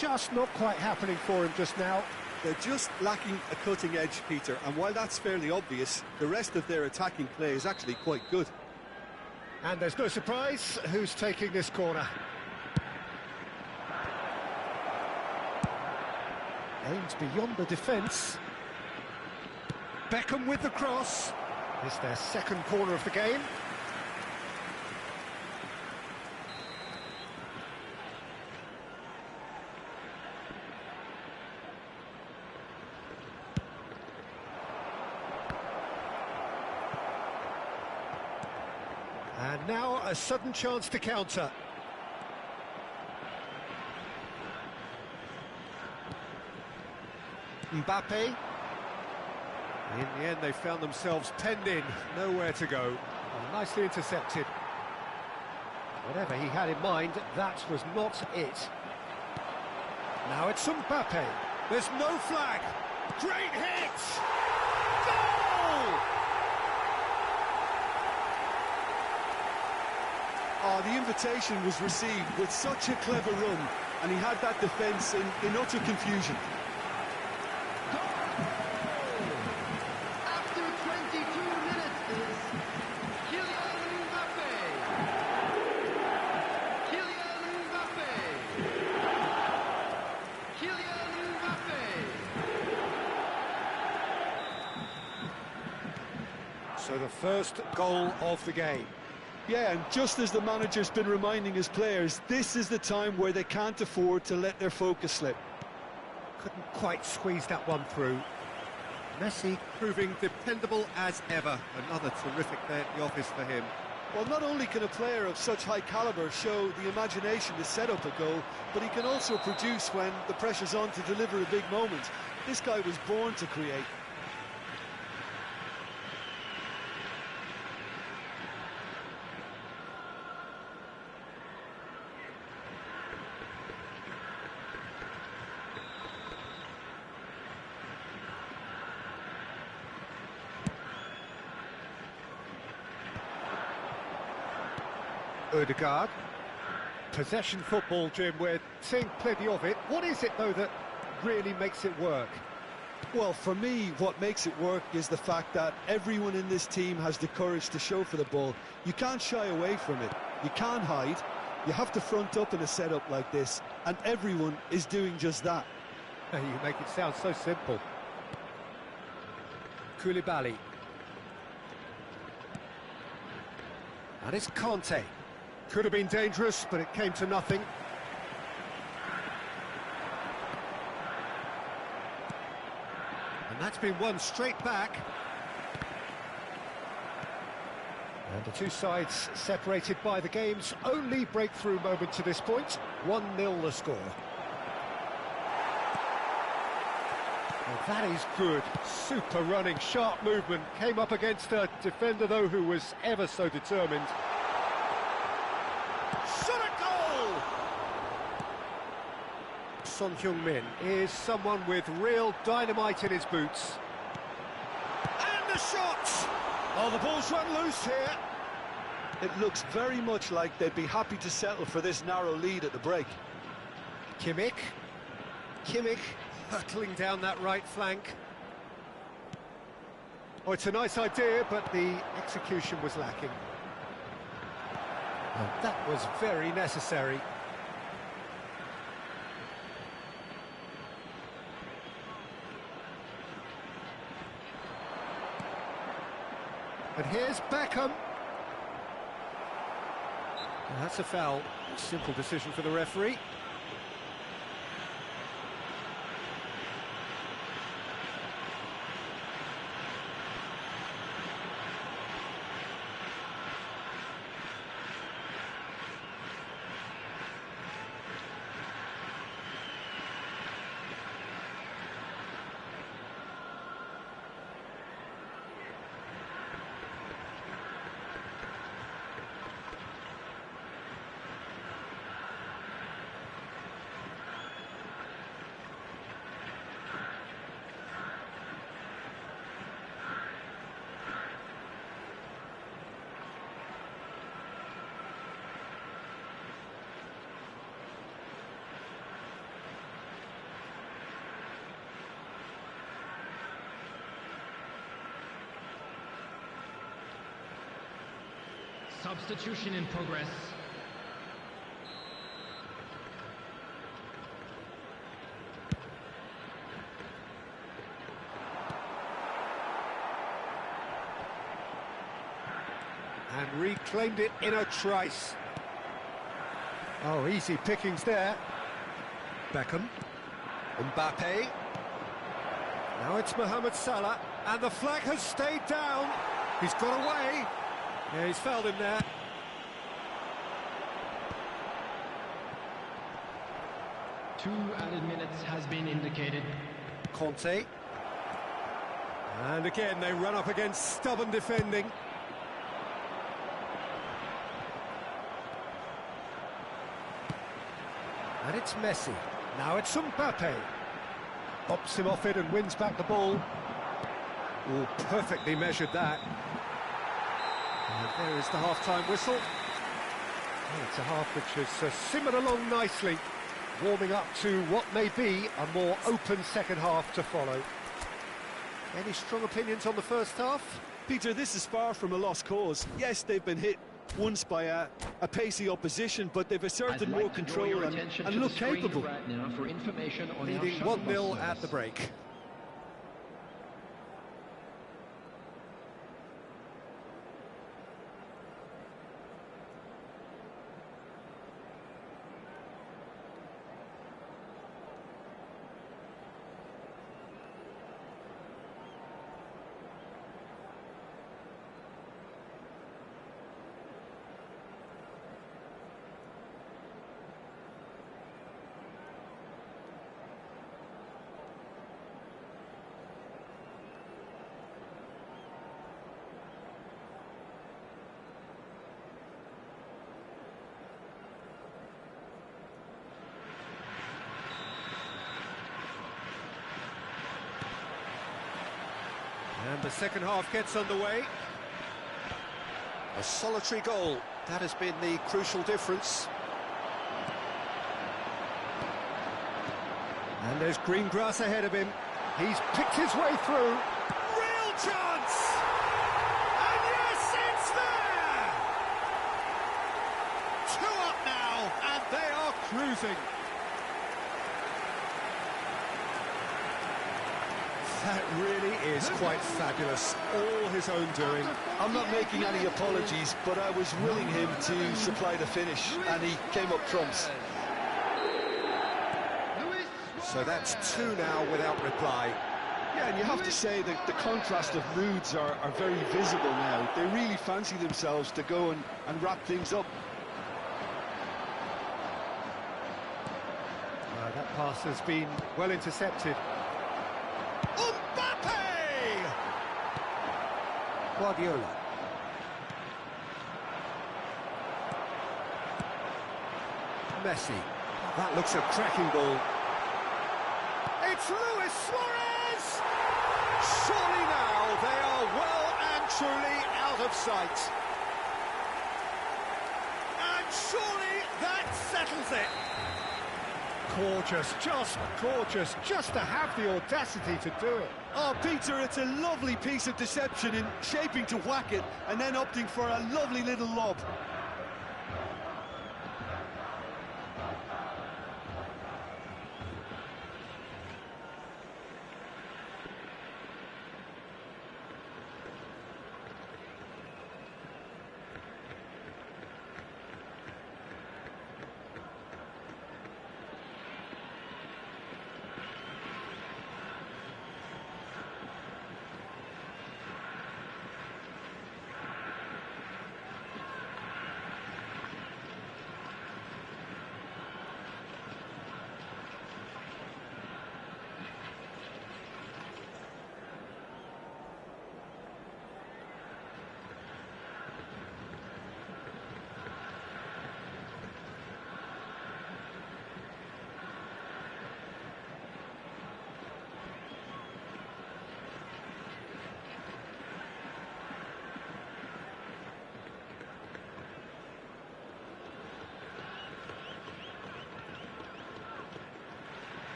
Just not quite happening for him just now. They're just lacking a cutting edge, Peter, and while that's fairly obvious, the rest of their attacking play is actually quite good. And there's no surprise who's taking this corner. Aimed beyond the defence. Beckham with the cross. It's their second corner of the game. And now a sudden chance to counter. Mbappe. In the end, they found themselves penned in, nowhere to go. Well, nicely intercepted. Whatever he had in mind, that was not it. Now it's Mbappe. There's no flag. Great hit! Goal! Oh, the invitation was received with such a clever run, and he had that defence in utter confusion. After 22 minutes is Kylian Mbappe. Kylian Mbappe. Kylian Mbappe. So the first goal of the game. Yeah, and just as the manager's been reminding his players, this is the time where they can't afford to let their focus slip. Couldn't quite squeeze that one through. Messi proving dependable as ever. Another terrific day at the office for him. Well, not only can a player of such high calibre show the imagination to set up a goal, but he can also produce when the pressure's on to deliver a big moment. This guy was born to create. Odegaard. Possession football, Jim, we're seeing plenty of it. What is it, though, that really makes it work? Well, for me, what makes it work is the fact that everyone in this team has the courage to show for the ball. You can't shy away from it. You can't hide. You have to front up in a setup like this, and everyone is doing just that. You make it sound so simple. Koulibaly. And it's Conte. Could have been dangerous, but it came to nothing. And that's been won straight back. And the two sides separated by the game's only breakthrough moment to this point. 1-0 the score. Well, that is good. Super running, sharp movement. Came up against a defender, though, who was ever so determined. Shot a goal! Son Heung-min is someone with real dynamite in his boots. And the shot! Oh, the ball's run loose here. It looks very much like they'd be happy to settle for this narrow lead at the break. Kimmich hurtling down that right flank. Oh, it's a nice idea, but the execution was lacking. And that was very necessary. And here's Beckham. And that's a foul. Simple decision for the referee. Substitution in progress. And reclaimed it in a trice. Oh, easy pickings there. Beckham. Mbappe. Now it's Mohamed Salah, and the flag has stayed down. He's got away. Yeah, he's fouled him there. 2 added minutes has been indicated. Conte. And again, they run up against stubborn defending. And it's Messi. Now it's Mbappe. Pops him off it and wins back the ball. Oh, perfectly measured that. And there is the half-time whistle. Oh, it's a half which has simmered along nicely, warming up to what may be a more open second half to follow. Any strong opinions on the first half? Peter, this is far from a lost cause. Yes, they've been hit once by a pacey opposition, but they've asserted more control and look capable. Right now for information on leading 1-0 at the break. And the second half gets underway. A solitary goal, that has been the crucial difference. And there's green grass ahead of him. He's picked his way through. Real chance! And yes, it's there! 2 up now, and they are cruising. That really is quite fabulous, all his own doing. I'm not making any apologies, but I was willing him to supply the finish, and he came up trumps. So that's 2 now without reply. Yeah, and you have to say that the contrast of moods are very visible now. They really fancy themselves to go and wrap things up. That pass has been well intercepted. Guardiola. Messi. That looks a cracking ball. It's Luis Suarez! Surely now they are well and truly out of sight. And surely that settles it. Gorgeous, just to have the audacity to do it. Oh, Peter, it's a lovely piece of deception in shaping to whack it and then opting for a lovely little lob.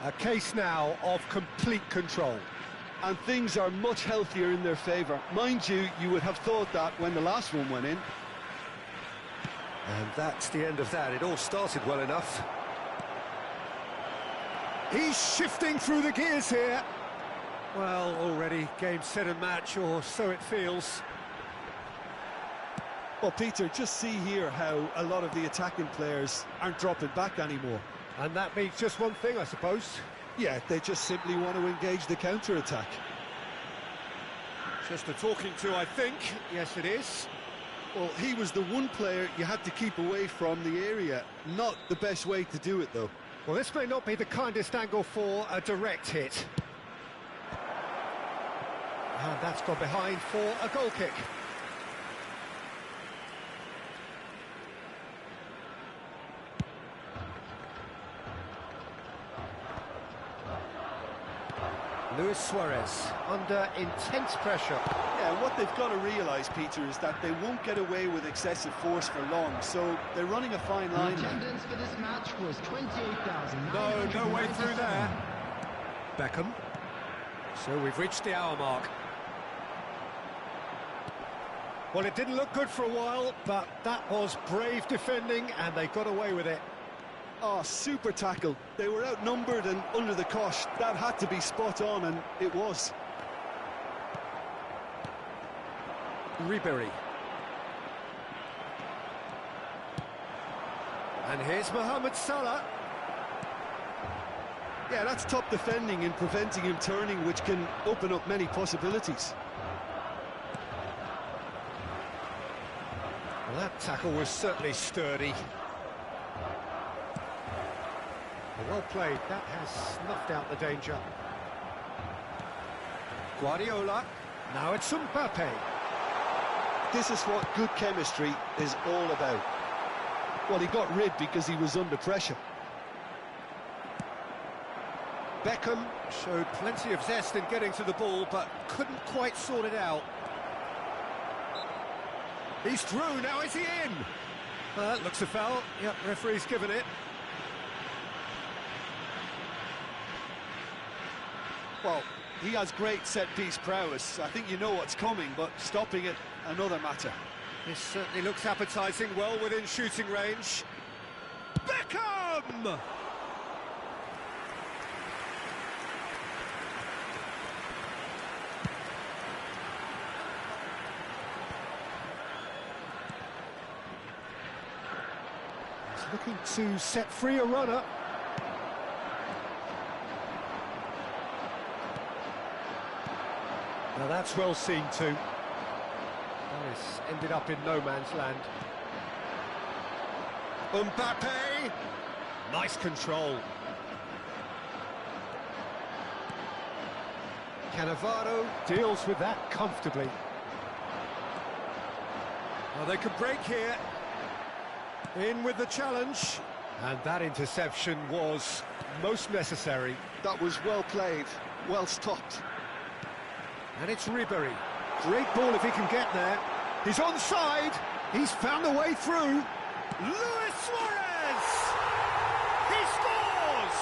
A case now of complete control. And things are much healthier in their favour. Mind you, you would have thought that when the last one went in. And that's the end of that. It all started well enough. He's shifting through the gears here. Well, already game, set and match, or so it feels. Well, Peter, just see here how a lot of the attacking players aren't dropping back anymore. And that means just one thing, I suppose. Yeah, they just simply want to engage the counter-attack. Just a talking to, I think. Yes, it is. Well, he was the one player you had to keep away from the area. Not the best way to do it, though. Well, this may not be the kindest angle for a direct hit. And that's gone behind for a goal kick. Luis Suarez under intense pressure. Yeah, what they've got to realise, Peter, is that they won't get away with excessive force for long, so they're running a fine line. The attendance for this match was 28,000. No way through there. Beckham. So we've reached the hour mark. Well, it didn't look good for a while, but that was brave defending, and they got away with it. Oh, super tackle. They were outnumbered and under the cosh. That had to be spot on, and it was. Ribery. And here's Mohamed Salah. Yeah, that's top defending and preventing him turning, which can open up many possibilities. Well, that tackle was certainly sturdy. Well played, that has snuffed out the danger. Guardiola, now it's Mbappe. This is what good chemistry is all about. Well, he got rid because he was under pressure. Beckham showed plenty of zest in getting to the ball, but couldn't quite sort it out. He's through, now is he in? That looks a foul. Yep, referee's given it. Well, he has great set-piece prowess. I think you know what's coming, but stopping it, another matter. This certainly looks appetising, well within shooting range. Beckham! He's looking to set free a runner. Now that's well seen too. This ended up in no man's land. Mbappe! Nice control. Cannavaro deals with that comfortably. Well, they could break here. In with the challenge. And that interception was most necessary. That was well played, well stopped. And it's Ribery. Great ball if he can get there. He's onside. He's found a way through. Luis Suarez! He scores!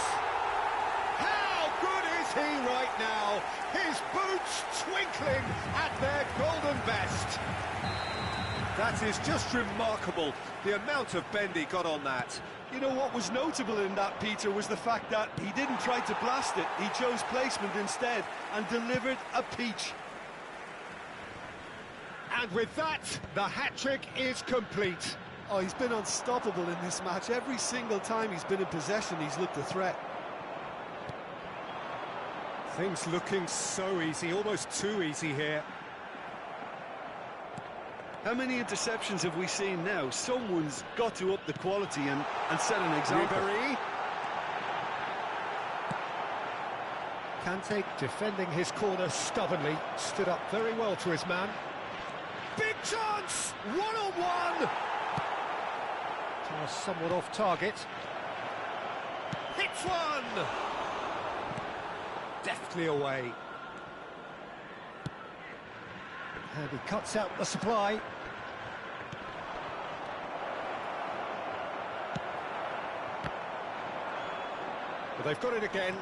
How good is he right now? His boots twinkling at their golden best. That is just remarkable, the amount of bend he got on that. You know what was notable in that, Peter, was the fact that he didn't try to blast it. He chose placement instead and delivered a peach. And with that, the hat-trick is complete. Oh, he's been unstoppable in this match. Every single time he's been in possession, he's looked a threat. Things looking so easy, almost too easy here. How many interceptions have we seen now? Someone's got to up the quality and set an example. Ribery. Kante defending his corner stubbornly, stood up very well to his man. Big chance! One-on-one! Somewhat off target. Hits one! Deftly away. And he cuts out the supply. But they've got it again.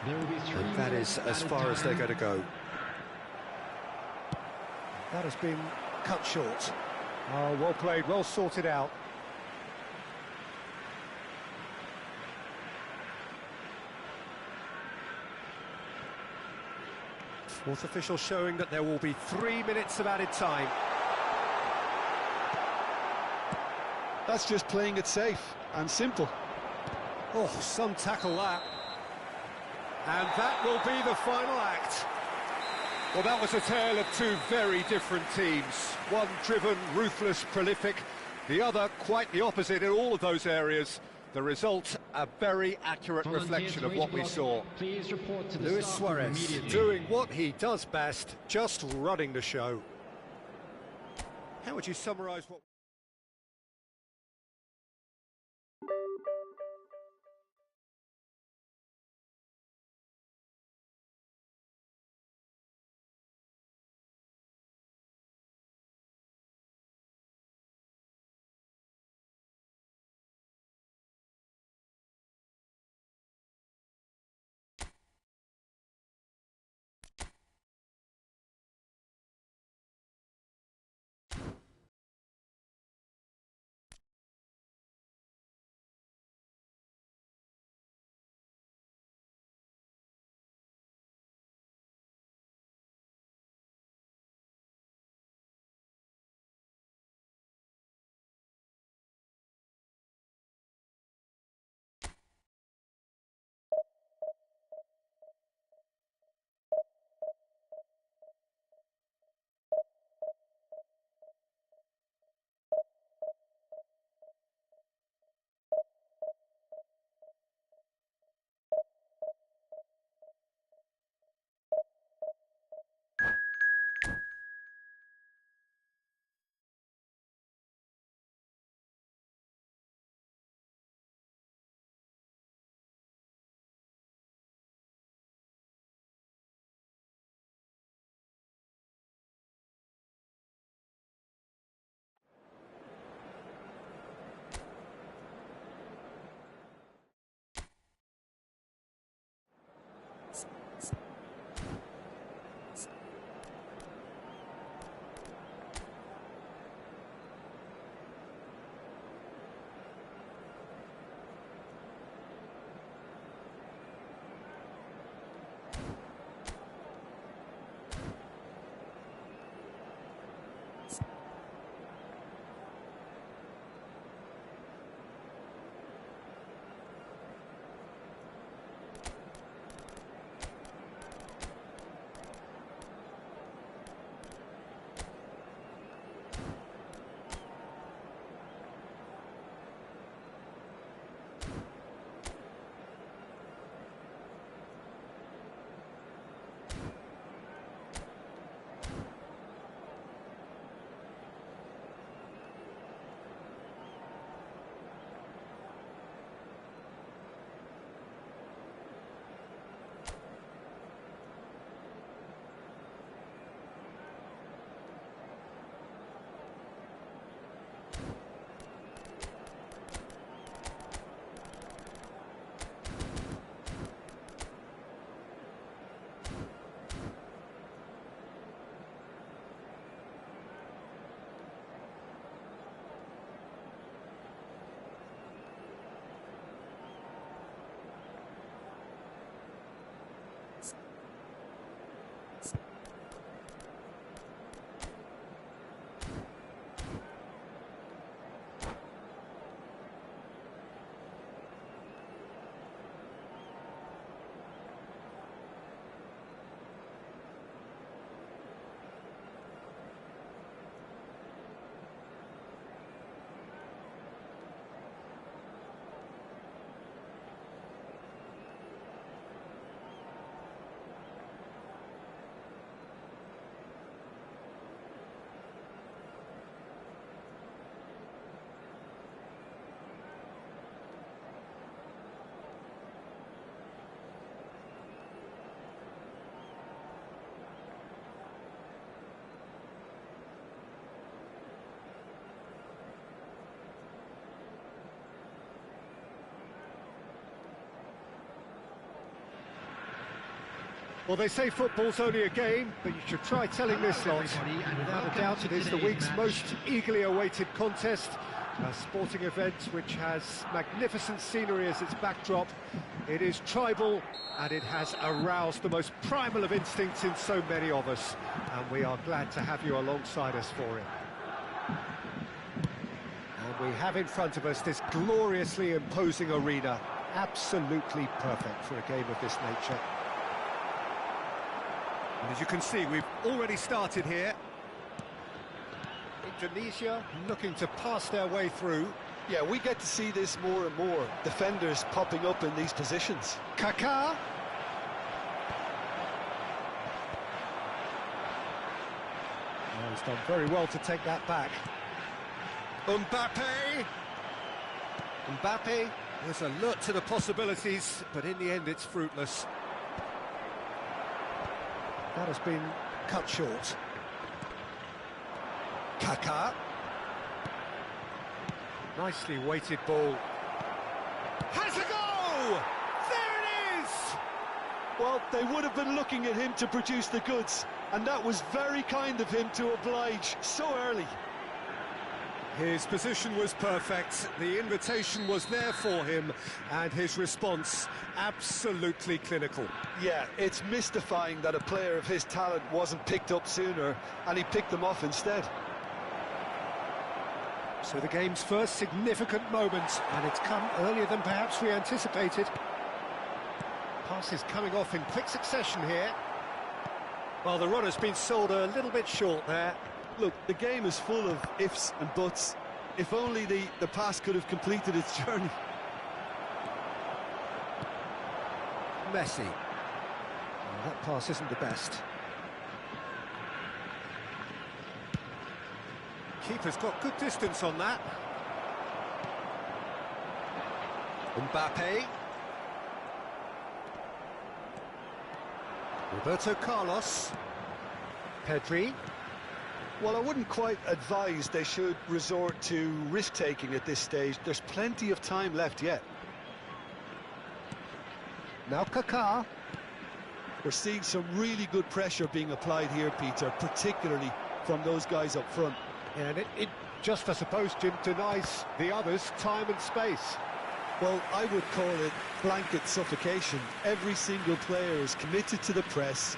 There will be 3 And that minutes is as added far as they're time. going to go. That has been cut short. Oh, well played, well sorted out. Fourth official showing that there will be 3 minutes of added time. That's just playing it safe and simple. Oh, some tackle that. And that will be the final act. Well, that was a tale of two very different teams. One driven, ruthless, prolific. The other quite the opposite in all of those areas. The result, a very accurate reflection of what we saw. Please report to the Luis staff room Suarez immediately. doing what he does best, just running the show. How would you summarise what... Well, they say football's only a game, but you should try telling this lot. Without a doubt, it is the week's most eagerly awaited contest. A sporting event which has magnificent scenery as its backdrop. It is tribal, and it has aroused the most primal of instincts in so many of us. And we are glad to have you alongside us for it. And we have in front of us this gloriously imposing arena. Absolutely perfect for a game of this nature. And as you can see, we've already started here. Indonesia looking to pass their way through. Yeah, we get to see this more and more. Defenders popping up in these positions. Kaká. Oh, he's done very well to take that back. Mbappe. Mbappe was alert to the possibilities, but in the end it's fruitless. That has been cut short. Kaká. Nicely weighted ball. Has a go! There it is! Well, they would have been looking at him to produce the goods, and that was very kind of him to oblige so early. His position was perfect, the invitation was there for him, and his response absolutely clinical. Yeah, it's mystifying that a player of his talent wasn't picked up sooner, and he picked them off instead. So the game's first significant moment, and it's come earlier than perhaps we anticipated. Passes coming off in quick succession here. Well, the run has been sold a little bit short there. Look, the game is full of ifs and buts. If only the pass could have completed its journey. Messi. Well, that pass isn't the best. Keeper's got good distance on that. Mbappe. Roberto Carlos. Pedri. Well, I wouldn't quite advise they should resort to risk-taking at this stage. There's plenty of time left yet. Now Kaká. We're seeing some really good pressure being applied here, Peter, particularly from those guys up front. And it just, I suppose, Jim, denies the others time and space. Well, I would call it blanket suffocation. Every single player is committed to the press,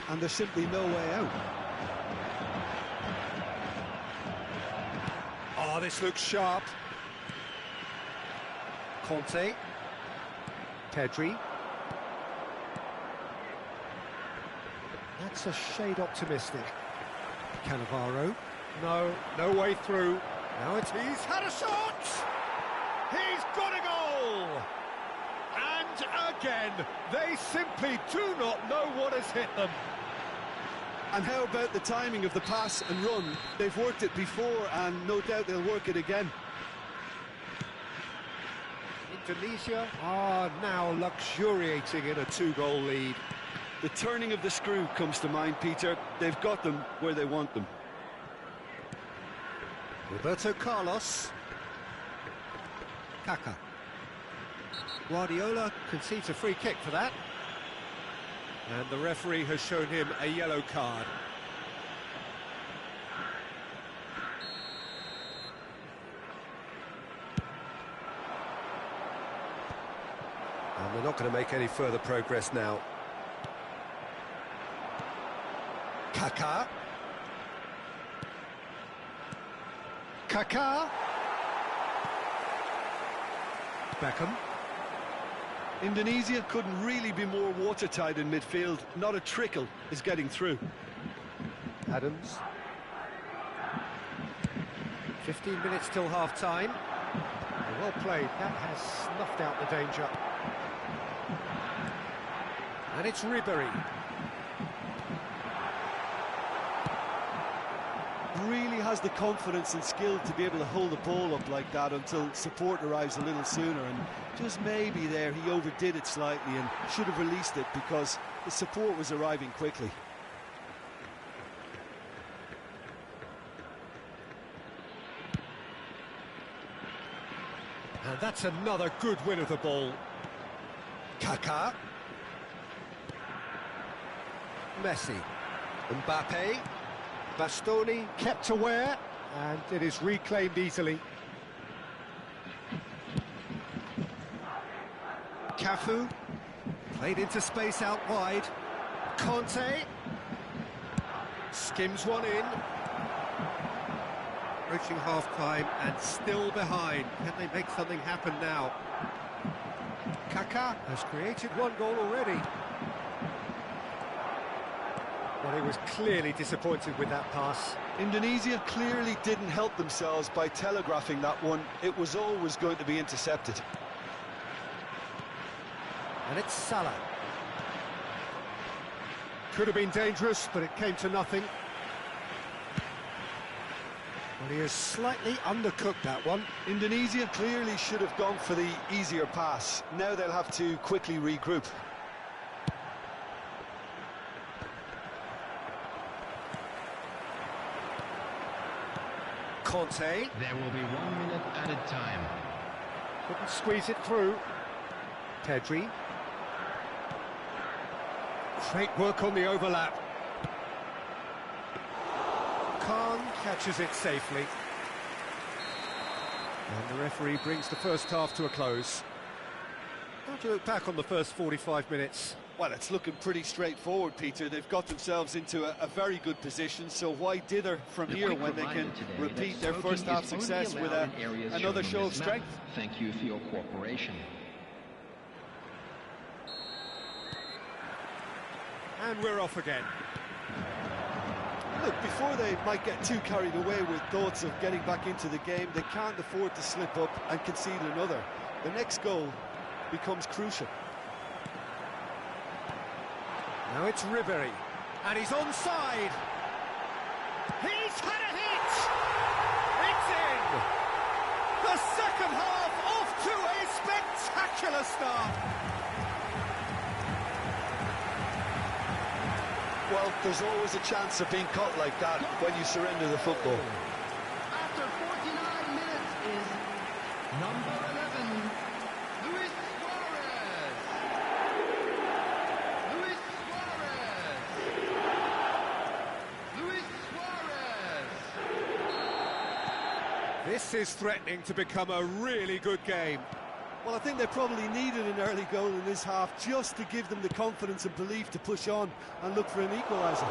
and there's simply no way out. Oh, this looks sharp. Conte. Pedri. That's a shade optimistic. Cannavaro. No way through. Now he's had a shot! He's got a goal! And again, they simply do not know what has hit them. And how about the timing of the pass and run? They've worked it before, and no doubt they'll work it again. Indonesia are now luxuriating in a 2-goal lead. The turning of the screw comes to mind, Peter. They've got them where they want them. Roberto Carlos. Kaká. Guardiola concedes a free kick for that. And the referee has shown him a yellow card. And they're not going to make any further progress now. Kaká. Kaká. Beckham. Indonesia couldn't really be more watertight in midfield. Not a trickle is getting through. Adams. 15 minutes till half-time. Well played. That has snuffed out the danger. And it's Ribery. Really has the confidence and skill to be able to hold the ball up like that until support arrives a little sooner, and just maybe there he overdid it slightly and should have released it because the support was arriving quickly. And that's another good win of the ball. Kaká. Messi. Mbappe. Bastoni kept aware, and it is reclaimed easily. Cafu played into space out wide. Conte skims one in. Approaching half-time and still behind. Can they make something happen now? Kaká has created one goal already. Well, he was clearly disappointed with that pass. Indonesia clearly didn't help themselves by telegraphing that one. It was always going to be intercepted. And it's Salah. Could have been dangerous, but it came to nothing. Well, he has slightly undercooked that one. Indonesia clearly should have gone for the easier pass. Now they'll have to quickly regroup. Conte. There will be 1 minute added time. Couldn't squeeze it through. Pedri. Great work on the overlap. Khan catches it safely. And the referee brings the first half to a close. How do you look back on the first 45 minutes? Well, it's looking pretty straightforward, Peter. They've got themselves into a very good position, so why dither from here when they can repeat their first half success with another show of strength? Thank you for your cooperation. And we're off again. Look, before they might get too carried away with thoughts of getting back into the game, they can't afford to slip up and concede another. The next goal becomes crucial. Now it's Ribery, and he's onside. He's had a hit! It's in! The second half off to a spectacular start. Well, there's always a chance of being caught like that when you surrender the football. After 49 minutes is number 11, Luis Suarez. Luis Suarez. Luis Suarez. This is threatening to become a really good game. Well, I think they probably needed an early goal in this half just to give them the confidence and belief to push on and look for an equaliser.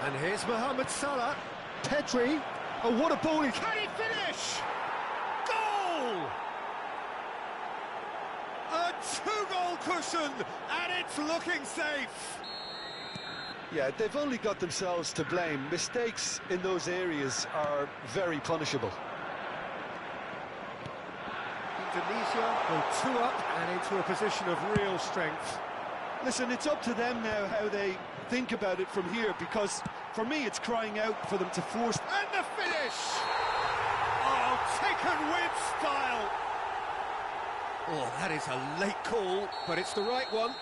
And here's Mohamed Salah. Pedri. Oh, what a ball! Can he finish? Goal! A two-goal cushion, and it's looking safe. Yeah, they've only got themselves to blame. Mistakes in those areas are very punishable. Indonesia go 2 up and into a position of real strength. Listen, it's up to them now how they think about it from here, because for me it's crying out for them to force... And the finish! Oh, taken with style! Oh, that is a late call, but it's the right one.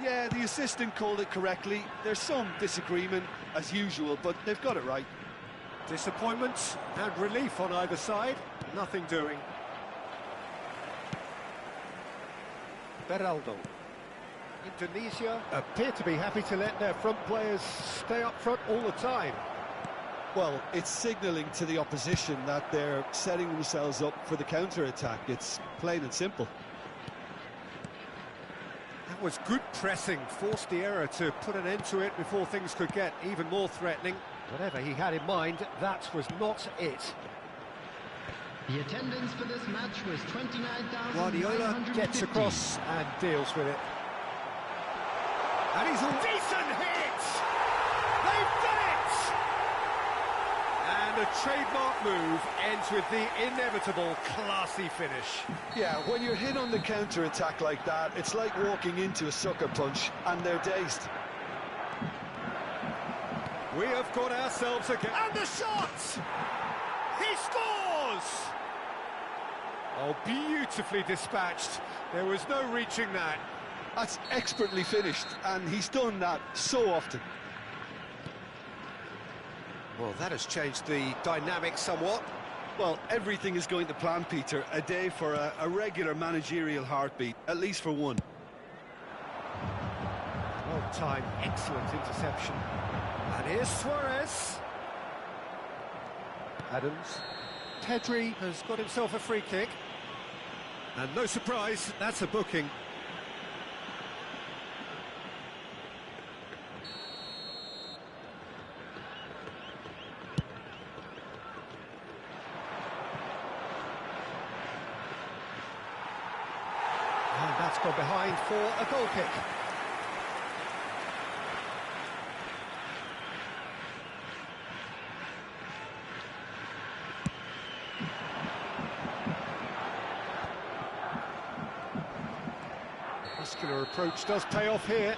Yeah, the assistant called it correctly. There's some disagreement, as usual, but they've got it right. Disappointment and relief on either side. Nothing doing. Beraldo. Indonesia appear to be happy to let their front players stay up front all the time. Well, it's signalling to the opposition that they're setting themselves up for the counter-attack. It's plain and simple. That was good pressing, forced the error to put an end to it before things could get even more threatening. Whatever he had in mind, that was not it. The attendance for this match was 29,950. Guardiola gets across and deals with it. And he's a decent hit! They've done it! And a trademark move ends with the inevitable classy finish. Yeah, when you're hit on the counter-attack like that, it's like walking into a sucker punch, and they're dazed. We have got ourselves again. And the shot! He scores! Oh, beautifully dispatched. There was no reaching that. That's expertly finished, and he's done that so often. Well, that has changed the dynamic somewhat. Well, everything is going to plan, Peter. A day for a regular managerial heartbeat, at least for one. Well timed, excellent interception. And here's Suarez. Adams. Pedri has got himself a free kick. And no surprise, that's a booking. from behind for a goal kick. The muscular approach does pay off here.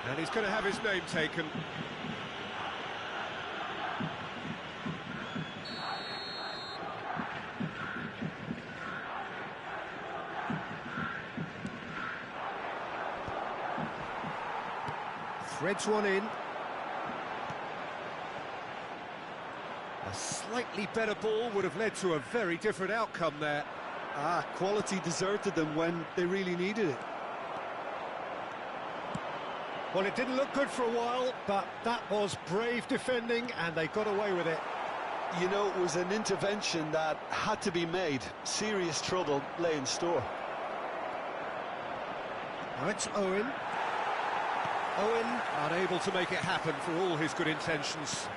And he's going to have his name taken. Threads one in. A slightly better ball would have led to a very different outcome there. Quality deserted them when they really needed it. Well, it didn't look good for a while, but that was brave defending, and they got away with it. You know, it was an intervention that had to be made. Serious trouble lay in store. Now it's Owen. Owen unable to make it happen for all his good intentions.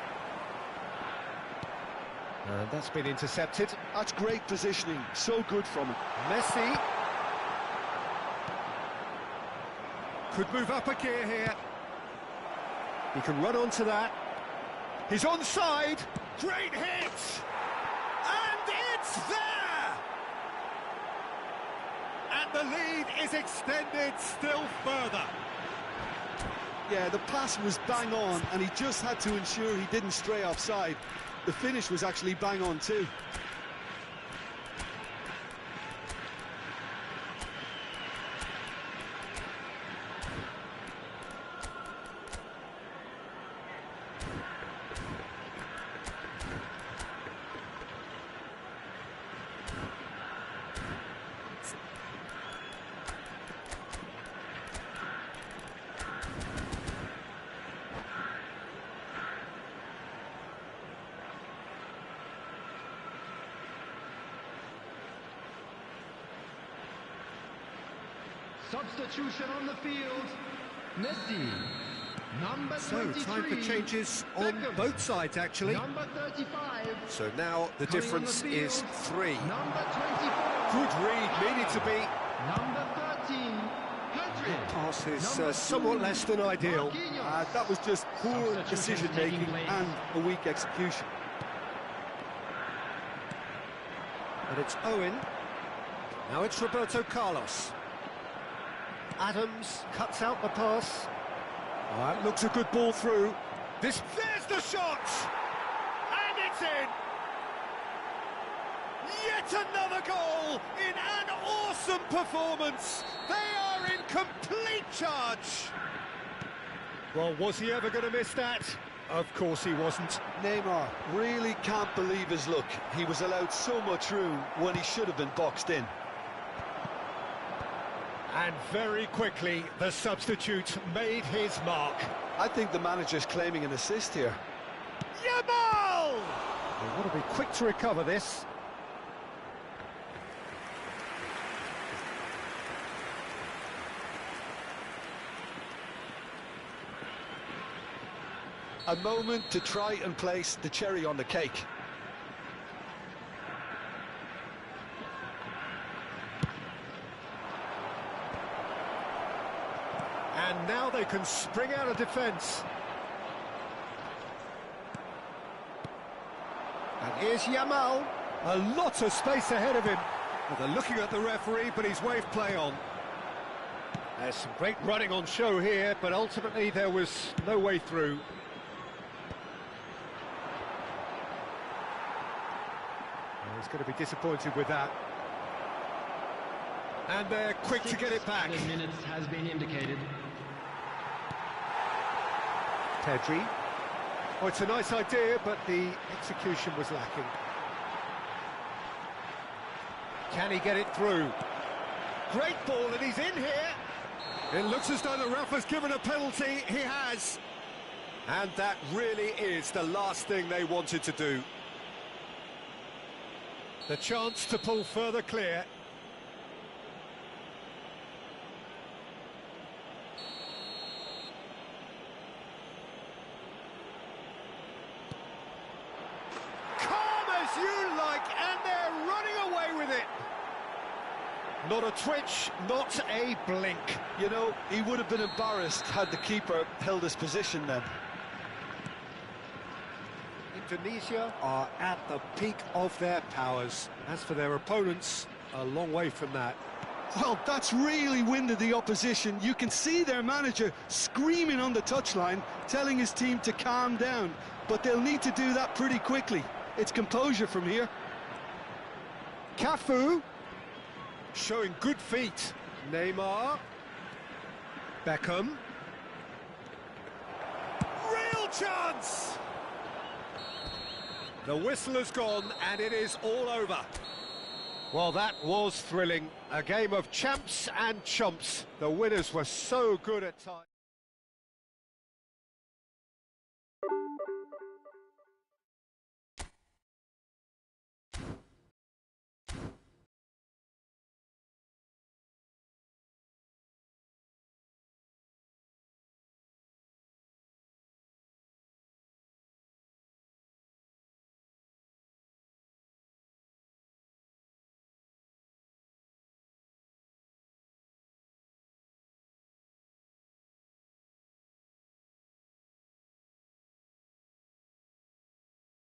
And that's been intercepted. That's great positioning, so good from him. Messi. Could move up a gear here. He can run onto that. He's onside. Great hit! And it's there! And the lead is extended still further. Yeah, the pass was bang on, and he just had to ensure he didn't stray offside. The finish was actually bang on too. Substitution on the field. Messi, number 23. So, time for changes on both sides, actually. Number 35. So now the difference is 3. Number 24. Good read, needed to be. Number 13. Pedri. Pass is somewhat less than ideal. That was just poor decision-making and a weak execution. And it's Owen. Now it's Roberto Carlos. Adams cuts out the pass. That looks a good ball through. There's the shot! And it's in! Yet another goal in an awesome performance! They are in complete charge! Well, was he ever going to miss that? Of course he wasn't. Neymar really can't believe his luck. He was allowed so much room when he should have been boxed in. And very quickly, the substitute made his mark. I think the manager's claiming an assist here. Yamal! They want to be quick to recover this. A moment to try and place the cherry on the cake. And now they can spring out of defence. And here's Yamal. A lot of space ahead of him. Well, they're looking at the referee, but he's waved play on. There's some great running on show here, but ultimately there was no way through. Well, he's going to be disappointed with that. And they're quick to get it back. 6 minutes has been indicated. Pedri. Oh, it's a nice idea, but the execution was lacking. Can he get it through? Great ball, and he's in here. It looks as though the ref has given a penalty. He has. And that really is the last thing they wanted to do. The chance to pull further clear. You like, and they're running away with it. Not a twitch, not a blink. You know, he would have been embarrassed had the keeper held his position then. Indonesia are at the peak of their powers. As for their opponents, a long way from that. Well, that's really winded the opposition. You can see their manager screaming on the touchline, telling his team to calm down. But they'll need to do that pretty quickly. It's composure from here. Cafu, showing good feet. Neymar. Beckham. Real chance! The whistle has gone and it is all over. Well, that was thrilling. A game of champs and chumps. The winners were so good at times.